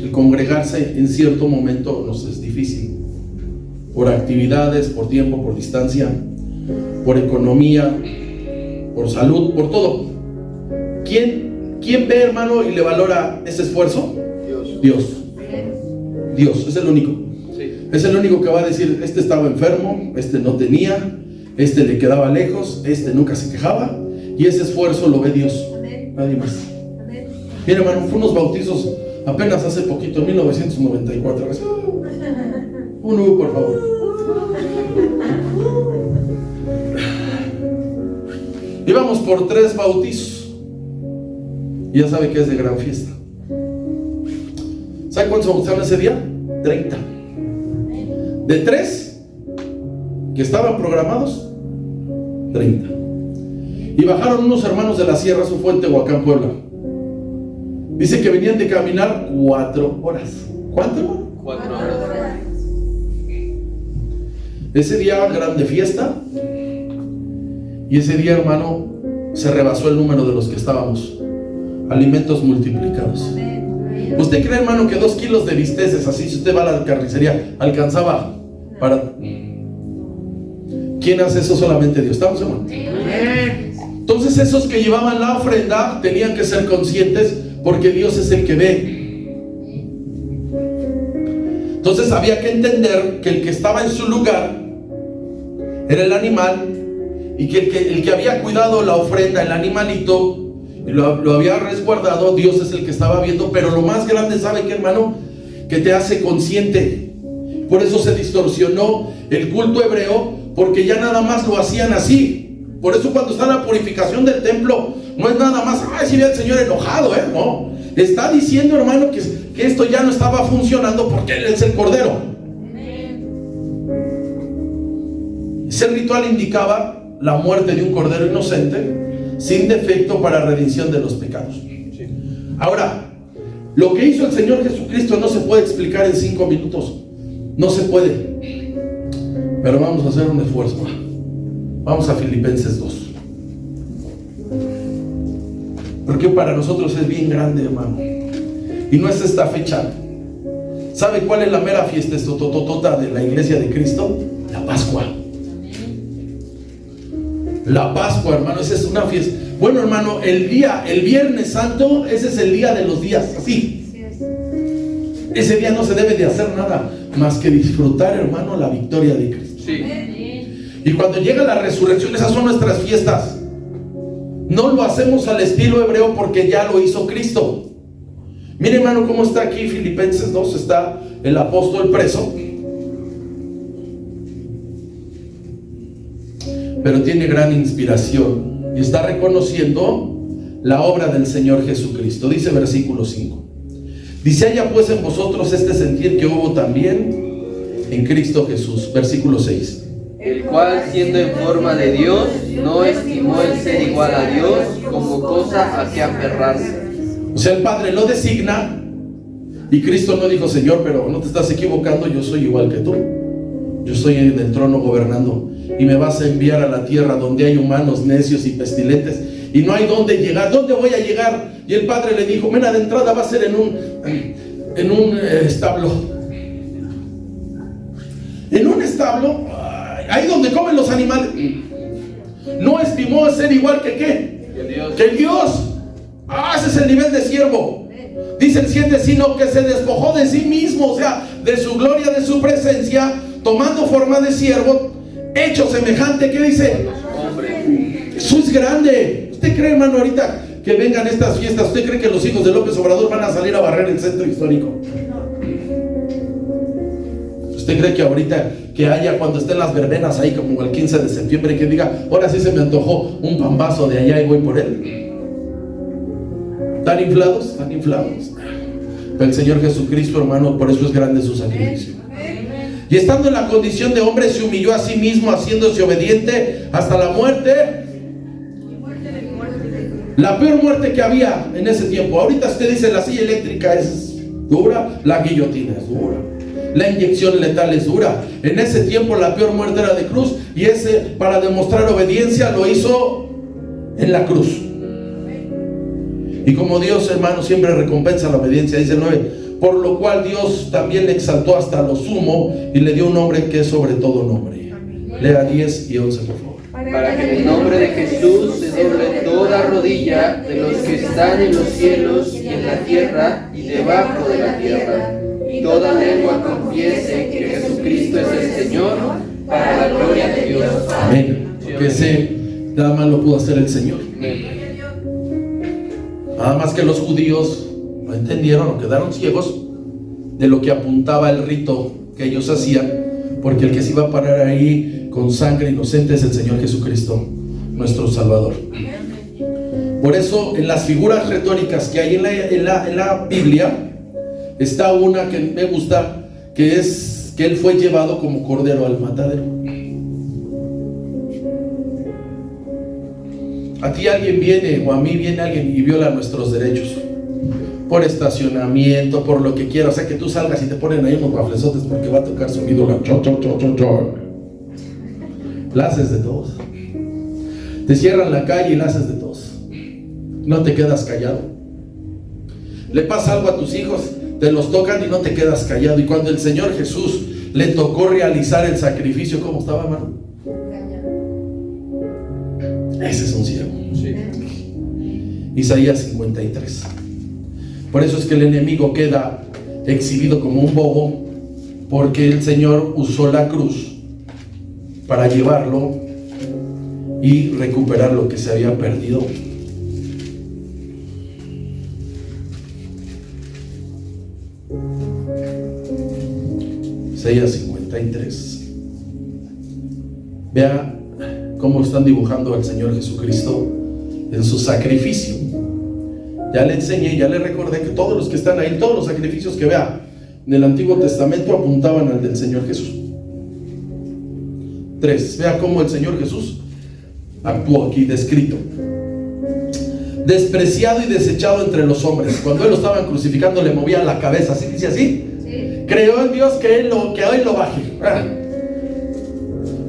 el congregarse en cierto momento nos es difícil, por actividades, por tiempo, por distancia, por economía, por salud, por todo. ¿Quién ve, hermano, y le valora ese esfuerzo? Dios es el único. Sí. Es el único que va a decir, este estaba enfermo, este no tenía, este le quedaba lejos, este nunca se quejaba, y ese esfuerzo lo ve Dios, nadie más. Mira, hermano, fue unos bautizos apenas hace poquito, en 1994. Uno, por favor. Íbamos por 3 bautizos. Y ya sabe que es de gran fiesta. ¿Sabe cuántos bautizaron ese día? 30. De 3 que estaban programados, 30. Y bajaron unos hermanos de la Sierra, su fuente, Tehuacán, Puebla. Dice que venían de caminar 4 horas. ¿Cuánto, hermano? 4 horas. Ese día, grande fiesta. Y ese día, hermano, se rebasó el número de los que estábamos. Alimentos multiplicados. ¿Usted cree, hermano, que 2 kilos de bisteces, así, si usted va a la carnicería, alcanzaba para... ¿Quién hace eso? Solamente Dios. ¿Estamos, hermano? Entonces esos que llevaban la ofrenda tenían que ser conscientes, porque Dios es el que ve. Entonces había que entender que el que estaba en su lugar era el animal, y que el que había cuidado la ofrenda, el animalito, y lo había resguardado, Dios es el que estaba viendo. Pero lo más grande, ¿sabe qué, hermano? Que te hace consciente. Por eso se distorsionó el culto hebreo, porque ya nada más lo hacían así. Por eso cuando está la purificación del templo, no es nada más, ay, si ve al Señor enojado, no. Está diciendo, hermano, que esto ya no estaba funcionando, porque Él es el Cordero. Ese ritual indicaba la muerte de un cordero inocente, sin defecto, para redención de los pecados. Ahora, lo que hizo el Señor Jesucristo no se puede explicar en 5 minutos. No se puede. Pero vamos a hacer un esfuerzo. Vamos a Filipenses 2. Porque para nosotros es bien grande, hermano. Y no es esta fecha. ¿Sabe cuál es la mera fiesta estototota de la iglesia de Cristo? La Pascua. La Pascua, hermano, esa es una fiesta. Bueno, hermano, el Viernes Santo, ese es el día de los días, así. Ese día no se debe de hacer nada más que disfrutar, hermano, la victoria de Cristo. Sí. Y cuando llega la resurrección, esas son nuestras fiestas. No lo hacemos al estilo hebreo, porque ya lo hizo Cristo. Mire, hermano, cómo está aquí Filipenses 2. Está el apóstol preso, pero tiene gran inspiración y está reconociendo la obra del Señor Jesucristo. Dice versículo 5. Dice: haya pues en vosotros este sentir que hubo también en Cristo Jesús. Versículo 6. el cual, siendo en forma de Dios, no estimó el ser igual a Dios como cosa a que aferrarse. O sea, el Padre lo designa y Cristo no dijo: Señor, pero no te estás equivocando, yo soy igual que tú. Yo estoy en el trono gobernando y me vas a enviar a la tierra donde hay humanos necios y pestilentes y no hay dónde llegar. ¿Dónde voy a llegar? Y el Padre le dijo: mira, de entrada va a ser en un establo. En un establo, ahí donde comen los animales. No estimó ser igual que ¿qué? Que Dios. Ese es el nivel de siervo. Dice el 7, sino que se despojó de sí mismo, o sea, de su gloria, de su presencia, tomando forma de siervo, hecho semejante, ¿qué dice? Hombre. Eso es grande. ¿Usted cree, hermano, ahorita que vengan estas fiestas, usted cree que los hijos de López Obrador van a salir a barrer el centro histórico? ¿Usted cree que ahorita que haya, cuando estén las verbenas ahí como el 15 de septiembre, que diga: ahora sí se me antojó un pambazo de allá y voy por él? ¿Están inflados? Están inflados. Pero el Señor Jesucristo, hermano, por eso es grande su sacrificio. Y estando en la condición de hombre, se humilló a sí mismo, haciéndose obediente hasta la muerte. La peor muerte que había en ese tiempo. Ahorita usted dice: la silla eléctrica es dura, la guillotina es dura, la inyección letal es dura. En ese tiempo la peor muerte era de cruz, y ese, para demostrar obediencia, lo hizo en la cruz. Y como Dios, hermano, siempre recompensa la obediencia, dice el 9: por lo cual Dios también le exaltó hasta lo sumo y le dio un nombre que es sobre todo nombre. Lea 10 y 11, por favor. Para que en el nombre de Jesús se doble toda rodilla de los que están en los cielos y en la tierra y debajo de la tierra, y toda lengua confiese que Jesucristo es el Señor, para la gloria de Dios. Amén. Porque ese nada más lo pudo hacer el Señor. Nada más que los judíos no entendieron o quedaron ciegos de lo que apuntaba el rito que ellos hacían, porque el que se iba a parar ahí con sangre inocente es el Señor Jesucristo, nuestro Salvador. Por eso en las figuras retóricas que hay en la Biblia está una que me gusta, que es que Él fue llevado como cordero al matadero. A ti alguien viene, o a mí viene alguien y viola nuestros derechos por estacionamiento, por lo que quiera. O sea, que tú salgas y te ponen ahí unos baflesotes porque va a tocar su ídolo. La haces de todos. Te cierran la calle y la haces de todos. No te quedas callado. Le pasa algo a tus hijos, te los tocan y no te quedas callado. Y cuando el Señor Jesús le tocó realizar el sacrificio, ¿cómo estaba, hermano? Ese es un siervo. Sí. Isaías 53. Por eso es que el enemigo queda exhibido como un bobo, porque el Señor usó la cruz para llevarlo y recuperar lo que se había perdido. Isaías 53. Vea cómo están dibujando al Señor Jesucristo en su sacrificio. Ya le enseñé, ya le recordé que todos los que están ahí, todos los sacrificios que vea en el Antiguo Testamento apuntaban al del Señor Jesús. 3. Vea cómo el Señor Jesús actuó aquí descrito: despreciado y desechado entre los hombres. Cuando Él lo estaban crucificando le movía la cabeza, ¿así dice así? Sí. Creó en Dios que hoy lo baje.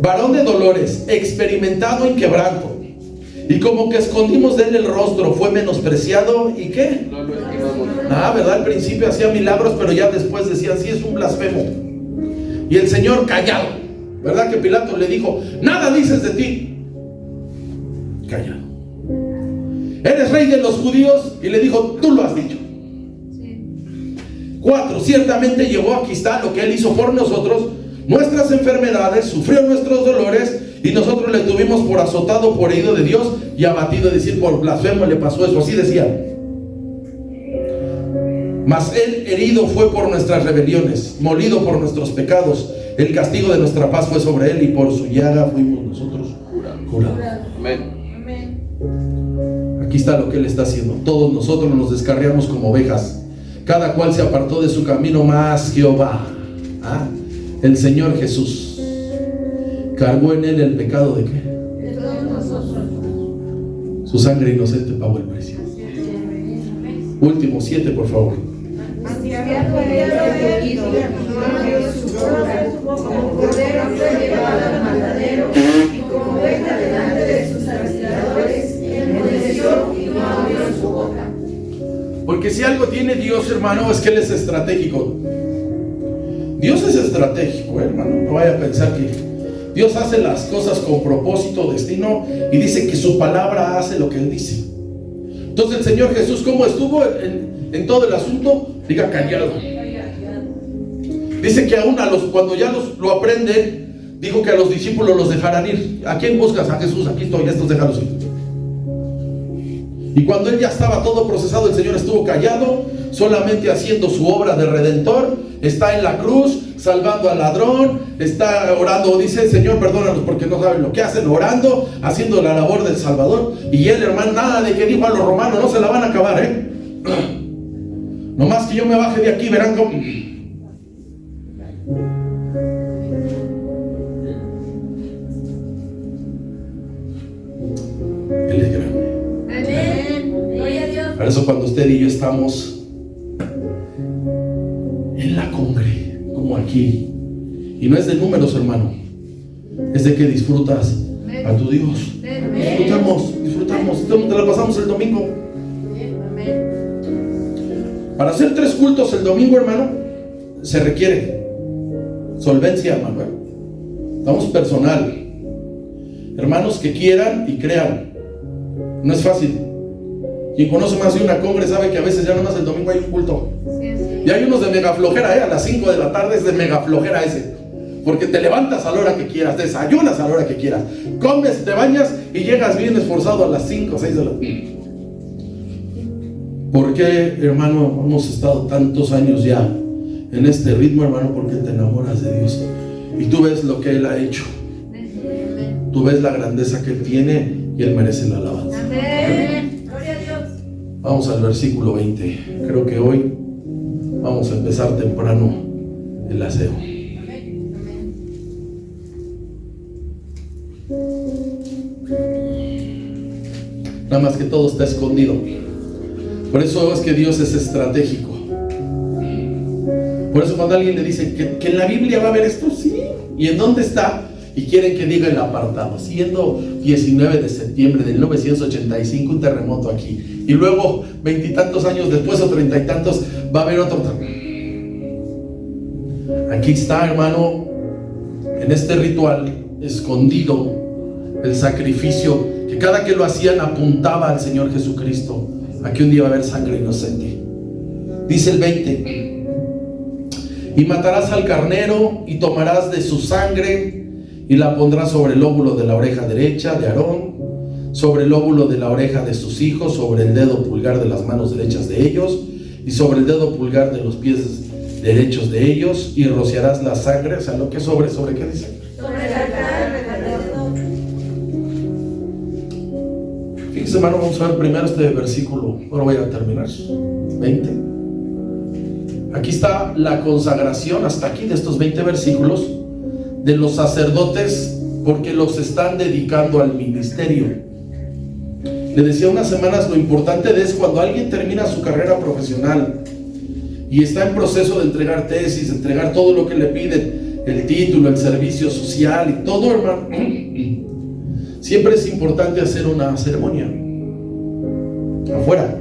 Varón de dolores, experimentado en quebranto, y como que escondimos de Él el rostro, fue menospreciado. ¿Y qué? No lo estimamos. ¿Verdad? Al principio hacía milagros, pero ya después decían: sí, es un blasfemo. Y el Señor callado. ¿Verdad que Pilato le dijo: nada dices de ti? Callado. ¿Eres rey de los judíos? Y le dijo: tú lo has dicho. 4. Ciertamente llevó, aquí está lo que Él hizo por nosotros, nuestras enfermedades, sufrió nuestros dolores, y nosotros le tuvimos por azotado, por herido de Dios y abatido. Es decir, por blasfemo le pasó eso, así decía. Mas Él herido fue por nuestras rebeliones, molido por nuestros pecados. El castigo de nuestra paz fue sobre Él, y por su llaga fuimos nosotros curados. Amén. Aquí está lo que Él está haciendo. Todos nosotros nos descarriamos como ovejas, cada cual se apartó de su camino, mas Jehová, el Señor Jesús, cargó en él el pecado de qué? De todos nosotros. Su sangre inocente pagó el precio. Último, 7, por favor. Ansiando el elegido, no abrió su boca, como cordero fue llevado al matadero, y como oveja delante de sus trasquiladores, enmudeció y no abrió su boca. Porque si algo tiene Dios, hermano, es que Él es estratégico. Dios es estratégico, hermano. No vaya a pensar que Dios hace las cosas con propósito, destino, y dice que su palabra hace lo que Él dice. Entonces el Señor Jesús, ¿cómo estuvo en todo el asunto? Diga, callado. Dice que aún cuando ya lo aprenden, dijo que a los discípulos los dejarán ir. ¿A quién buscas? A Jesús. Aquí estoy, estos déjalos ir. Y cuando Él ya estaba todo procesado, el Señor estuvo callado, solamente haciendo su obra de redentor. Está en la cruz, salvando al ladrón, está orando, dice, Señor, perdónanos porque no saben lo que hacen, orando, haciendo la labor del Salvador. Y Él, hermano, nada de que dijo a los romanos, no se la van a acabar, nomás que yo me baje de aquí, verán cómo. Él es grande. Amén. Gloria a Dios. Por eso cuando usted y yo estamos en la cumbre, como aquí, y no es de números, hermano, es de que disfrutas a tu Dios. Disfrutamos, te la pasamos el domingo. Para hacer 3 cultos el domingo, hermano, se requiere solvencia, hermano. Damos personal, hermanos que quieran y crean. No es fácil. Quien conoce más de una congre sabe que a veces ya nomás el domingo hay un culto. Y hay unos de mega flojera, a las 5 de la tarde es de mega flojera ese. Porque te levantas a la hora que quieras, desayunas a la hora que quieras, comes, te bañas y llegas bien esforzado a las 5 o 6 de la tarde. ¿Por qué, hermano, hemos estado tantos años ya en este ritmo, hermano? Porque te enamoras de Dios y tú ves lo que Él ha hecho. Tú ves la grandeza que Él tiene y Él merece la alabanza. Amén. Gloria a Dios. Vamos al versículo 20. Creo que hoy vamos a empezar temprano el aseo. Nada más que todo está escondido. Por eso es que Dios es estratégico. Por eso cuando alguien le dice que en la Biblia va a haber esto, sí. ¿Y en dónde está? Y quieren que diga el apartado. Siendo 19 de septiembre de 1985 un terremoto aquí. Y luego 20 y tantos años después o 30 y tantos va a haber otro. Aquí está, hermano, en este ritual escondido el sacrificio que cada que lo hacían apuntaba al Señor Jesucristo, a que un día va a haber sangre inocente. Dice el 20: y matarás al carnero y tomarás de su sangre y la pondrás sobre el lóbulo de la oreja derecha de Aarón, sobre el lóbulo de la oreja de sus hijos, sobre el dedo pulgar de las manos derechas de ellos y sobre el dedo pulgar de los pies derechos de ellos, y rociarás la sangre, o sea, lo que sobre ¿qué dice? Sobre el altar redondo. Fíjense, hermano, vamos a ver primero este versículo, no lo voy a terminar, 20. Aquí está la consagración, hasta aquí de estos 20 versículos, de los sacerdotes, porque los están dedicando al ministerio. Le decía unas semanas, lo importante es cuando alguien termina su carrera profesional y está en proceso de entregar tesis, entregar todo lo que le piden, el título, el servicio social y todo, hermano. Siempre es importante hacer una ceremonia afuera,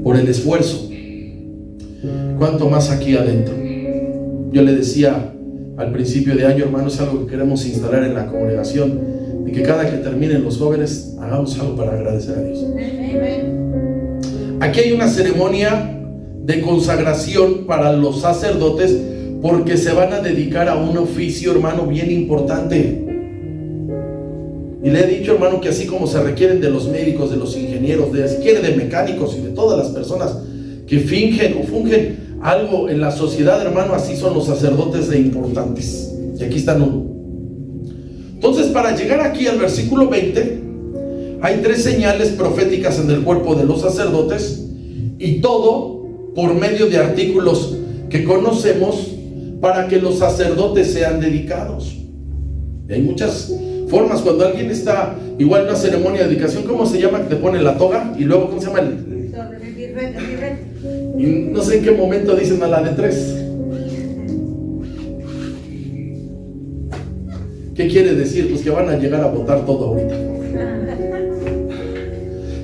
por el esfuerzo. Cuanto más aquí adentro. Yo le decía al principio de año, hermano, es algo que queremos instalar en la congregación, de que cada que terminen los jóvenes hagamos algo para agradecer a Dios. Aquí hay una ceremonia de consagración para los sacerdotes, porque se van a dedicar a un oficio, hermano, bien importante. Y le he dicho, hermano, que así como se requieren de los médicos, de los ingenieros, de mecánicos y de todas las personas que fingen o fungen algo en la sociedad, hermano, así son los sacerdotes de importantes. Y aquí están uno. Entonces, para llegar aquí al versículo 20, hay 3 señales proféticas en el cuerpo de los sacerdotes, y todo por medio de artículos que conocemos para que los sacerdotes sean dedicados. Y hay muchas formas. Cuando alguien está igual en una ceremonia de dedicación, ¿cómo se llama? Que te pone la toga y luego, ¿cómo se llama? Y no sé en qué momento dicen a la de 3. ¿Qué quiere decir? Pues que van a llegar a votar todo ahorita.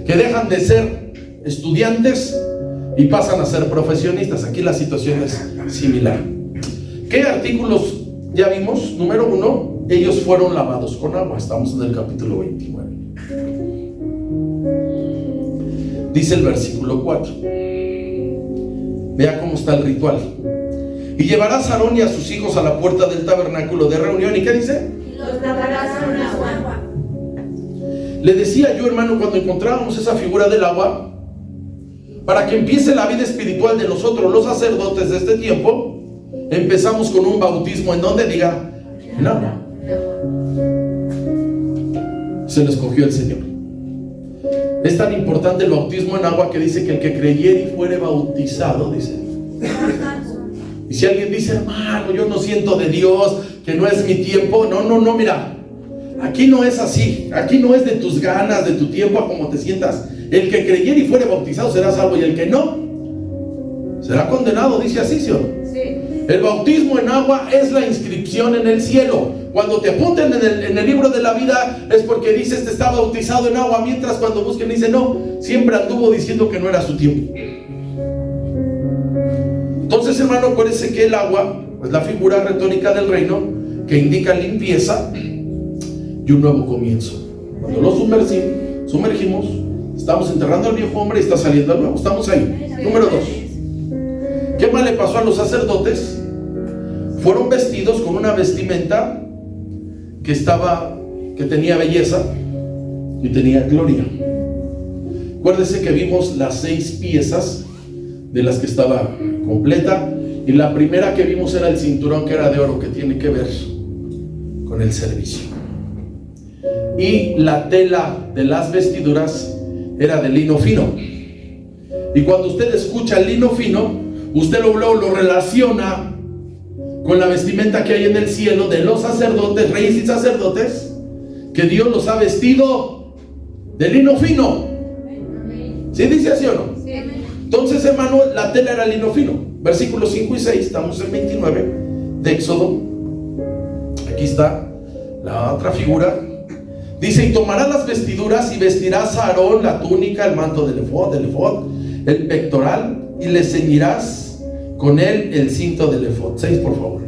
Que dejan de ser estudiantes y pasan a ser profesionistas. Aquí la situación es similar. ¿Qué artículos ya vimos? Número 1, ellos fueron lavados con agua. Estamos en el capítulo 29. Dice el versículo 4. Vea cómo está el ritual. Y llevarás a Aarón y a sus hijos a la puerta del tabernáculo de reunión. ¿Y qué dice? Los lavarás con agua. Le decía yo, hermano, cuando encontrábamos esa figura del agua, para que empiece la vida espiritual de nosotros, los sacerdotes de este tiempo, empezamos con un bautismo en donde diga, en agua. Se lo escogió el Señor. Es tan importante el bautismo en agua que dice que el que creyere y fuere bautizado, dice. Y si alguien dice, hermano, yo no siento de Dios, que no es mi tiempo, no, mira, aquí no es así, aquí no es de tus ganas, de tu tiempo, a como te sientas. El que creyere y fuere bautizado será salvo, y el que no, será condenado, dice así, ¿sí o no? Sí. El bautismo en agua es la inscripción en el cielo. Cuando te apunten en el libro de la vida es porque dice, este está bautizado en agua, mientras cuando busquen dice, no, siempre anduvo diciendo que no era su tiempo. Entonces, hermano, acuérdese que el agua es la figura retórica del reino que indica limpieza y un nuevo comienzo. Cuando lo sumergimos, estamos enterrando al viejo hombre y está saliendo al nuevo. Estamos ahí. Número 2. ¿Qué más le pasó a los sacerdotes? Fueron vestidos con una vestimenta que tenía belleza y tenía gloria. Acuérdese que vimos las 6 piezas de las que estaba completa, y la primera que vimos era el cinturón, que era de oro, que tiene que ver con el servicio. Y la tela de las vestiduras era de lino fino. Y cuando usted escucha el lino fino, usted lo relaciona con la vestimenta que hay en el cielo de los sacerdotes, reyes y sacerdotes, que Dios los ha vestido de lino fino. ¿Sí dice así o no? Sí. Entonces, hermano, la tela era lino fino. Versículos 5 y 6, estamos en 29 de Éxodo. Aquí está la otra figura. Dice, y tomarás las vestiduras y vestirás a Aarón la túnica, el manto del efod, el pectoral, y le ceñirás con él el cinto del efod. 6, por favor.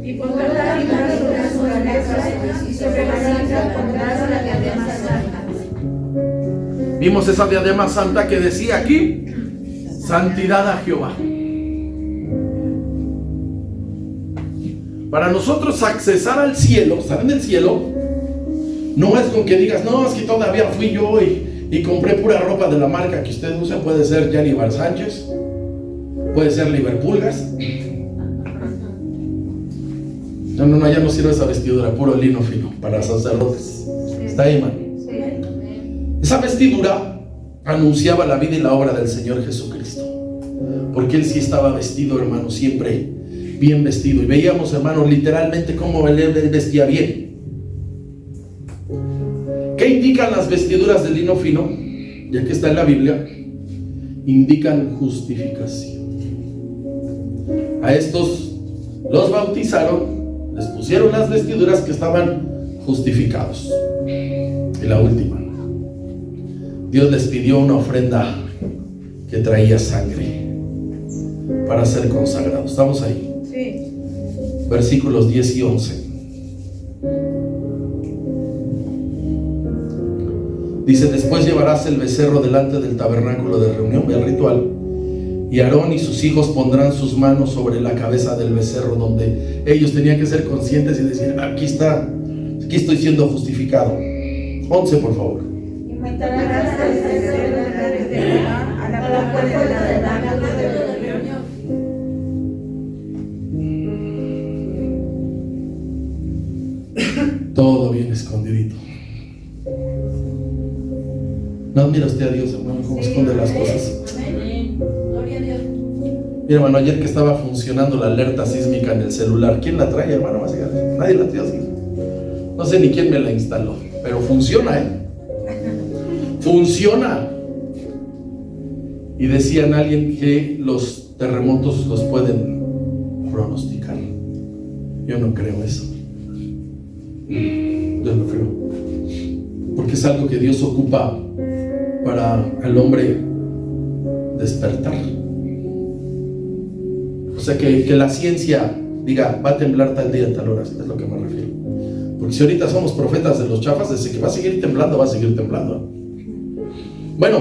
Y pondrás la cinta sobre sus cabezas, y sobre la cinta pondrás la diadema santa. Vimos esa diadema santa que decía aquí, santidad a Jehová. Para nosotros accesar al cielo, estar en el cielo, no es con que digas, no, es que todavía fui yo y compré pura ropa de la marca que usted usa. Puede ser Gianni Bar Sánchez, puede ser Liverpulgas. No, ya no sirve esa vestidura, puro lino fino para sacerdotes. Está ahí, hermano. Esa vestidura anunciaba la vida y la obra del Señor Jesucristo, porque Él sí estaba vestido, hermano, siempre bien vestido. Y veíamos, hermano, literalmente cómo Él vestía bien. ¿Qué indican las vestiduras de lino fino? Ya que está en la Biblia, indican justificación. A estos los bautizaron, les pusieron las vestiduras que estaban justificados. Y la última, Dios les pidió una ofrenda que traía sangre para ser consagrados. ¿Estamos ahí? Sí. Versículos 10 y 11. Dice, después llevarás el becerro delante del tabernáculo de reunión, ve el ritual, y Aarón y sus hijos pondrán sus manos sobre la cabeza del becerro, donde ellos tenían que ser conscientes y decir, aquí estoy siendo justificado. 11, por favor. Y meterás el becerro a la puerta del tabernáculo de reunión. Todo bien escondidito. No mira usted a Dios, hermano, cómo esconde las cosas. Gloria a Dios. Mira, hermano, ayer que estaba funcionando la alerta sísmica en el celular, ¿quién la trae, hermano? Nadie la trae así. No sé ni quién me la instaló, pero funciona, funciona. Y decían alguien que los terremotos los pueden pronosticar. Yo no creo eso. Yo no creo. Porque es algo que Dios ocupa para el hombre despertar. O sea, que la ciencia diga, va a temblar tal día, tal hora, es lo que me refiero. Porque si ahorita somos profetas de los chafas, desde que va a seguir temblando, va a seguir temblando. Bueno,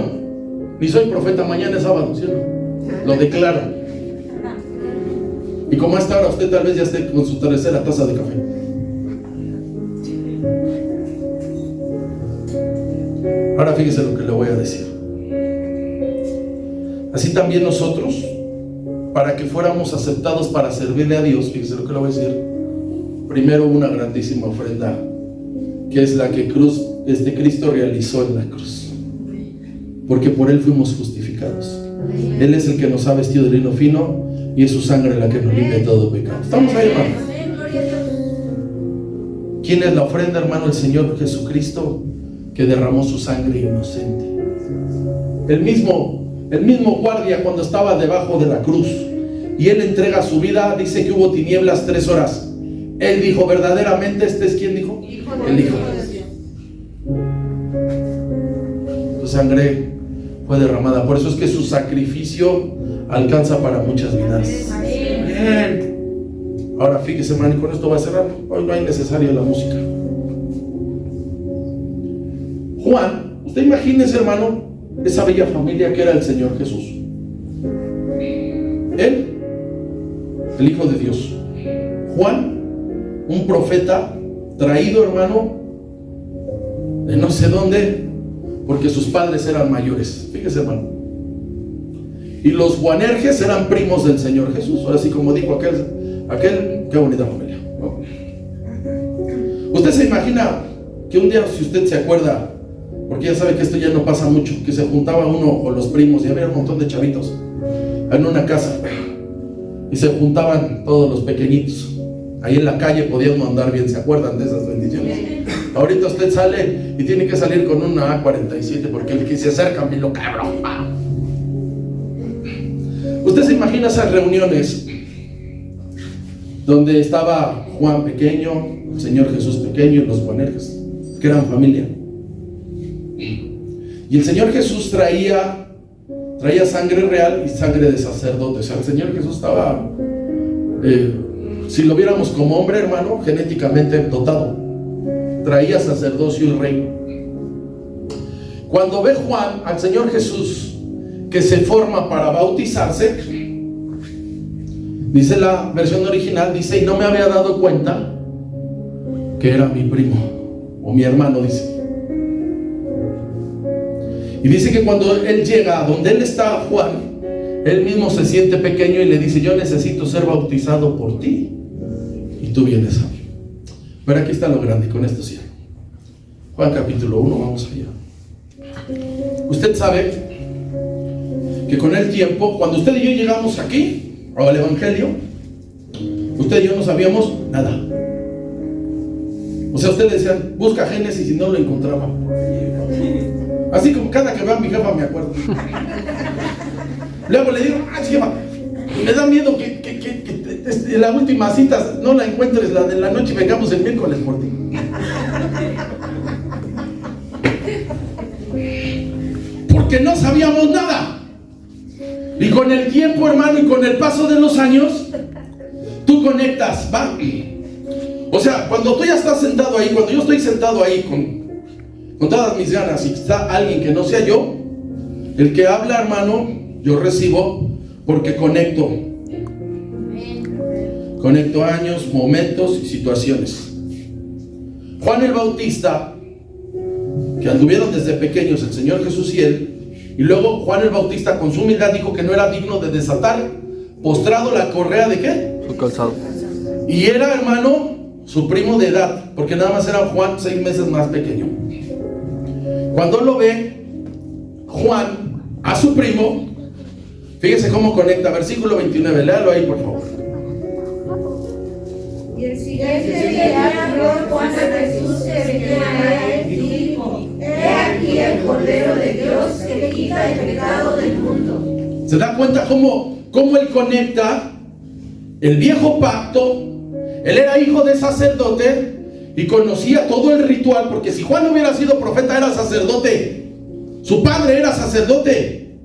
ni soy profeta, mañana es sábado, ¿sí o no? Lo declaro. Y como a esta hora usted tal vez ya esté con su tercera taza de café. Ahora fíjese lo que le voy a decir. Así también nosotros, para que fuéramos aceptados para servirle a Dios, fíjese lo que le voy a decir. Primero una grandísima ofrenda, que es la que Cristo realizó en la cruz. Porque por Él fuimos justificados. Él es el que nos ha vestido de lino fino y es su sangre la que nos limpia de todo pecado. ¿Estamos ahí, hermano? ¿Quién es la ofrenda, hermano? El Señor Jesucristo, que derramó su sangre inocente. El mismo guardia, cuando estaba debajo de la cruz y Él entrega su vida, dice que hubo tinieblas 3 horas. Él dijo, verdaderamente, ¿este es quién dijo? El Hijo de Dios. Su sangre fue derramada. Por eso es que su sacrificio alcanza para muchas vidas. Bien. Ahora fíjese, hermano, y con esto va a cerrar. Hoy no hay necesaria la música. Juan, usted imagínese, hermano, esa bella familia que era el Señor Jesús. Él, el Hijo de Dios. Juan, un profeta traído, hermano, de no sé dónde, porque sus padres eran mayores. Fíjese, hermano. Y los Boanerges eran primos del Señor Jesús. Ahora sí, como dijo aquel, qué bonita familia, ¿no? Usted se imagina que un día, si usted se acuerda, porque ya sabe que esto ya no pasa mucho, que se juntaba uno o los primos y había un montón de chavitos en una casa y se juntaban todos los pequeñitos. Ahí en la calle podía uno andar bien, ¿se acuerdan de esas bendiciones? Ahorita usted sale y tiene que salir con una A47 porque el que se acerca me lo cabrón. Usted se imagina esas reuniones donde estaba Juan pequeño, el Señor Jesús pequeño y los Boanerges, que eran familia. Y el Señor Jesús traía sangre real y sangre de sacerdote. O sea, el Señor Jesús estaba, si lo viéramos como hombre, hermano, genéticamente dotado. Traía sacerdocio y reino. Cuando ve Juan al Señor Jesús que se forma para bautizarse, dice la versión original, dice, y no me había dado cuenta que era mi primo o mi hermano, dice. Y dice que cuando él llega a donde él está, Juan, él mismo se siente pequeño y le dice, yo necesito ser bautizado por ti y tú vienes a mí. Pero aquí está lo grande, y con esto cierro. Juan capítulo 1, vamos allá. Usted sabe que con el tiempo, cuando usted y yo llegamos aquí al Evangelio, usted y yo no sabíamos nada. O sea, ustedes decían, busca Génesis y no lo encontraba. Así como cada que veo a mi jefa me acuerdo. Luego le digo, jefa, me da miedo que la última cita no la encuentres, la de la noche, y vengamos el miércoles por ti. Porque no sabíamos nada. Y con el tiempo, hermano, y con el paso de los años, tú conectas, ¿va? O sea, cuando tú ya estás sentado ahí, cuando yo estoy sentado ahí con todas mis ganas y está alguien que no sea yo, el que habla, hermano, yo recibo porque conecto años, momentos y situaciones. Juan el Bautista, que anduvieron desde pequeños el Señor Jesús y él, y luego Juan el Bautista con su humildad dijo que no era digno de desatar postrado la correa de ¿qué? Su calzado. Y era, hermano, su primo de edad, porque nada más era Juan 6 meses más pequeño. Cuando lo ve Juan a su primo, fíjese cómo conecta, versículo 29, léalo ahí por favor. Y el siguiente día vio Juan a Jesús que venía a él y dijo: He aquí el Cordero de Dios que quita el pecado del mundo. ¿Se da cuenta cómo él conecta el viejo pacto? Él era hijo de sacerdote y conocía todo el ritual, porque si Juan no hubiera sido profeta, era sacerdote. Su padre era sacerdote.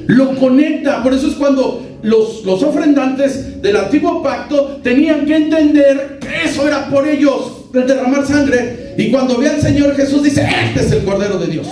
Lo conecta. Por eso es cuando los ofrendantes del antiguo pacto tenían que entender que eso era por ellos, el derramar sangre. Y cuando ve al Señor Jesús, dice: este es el Cordero de Dios.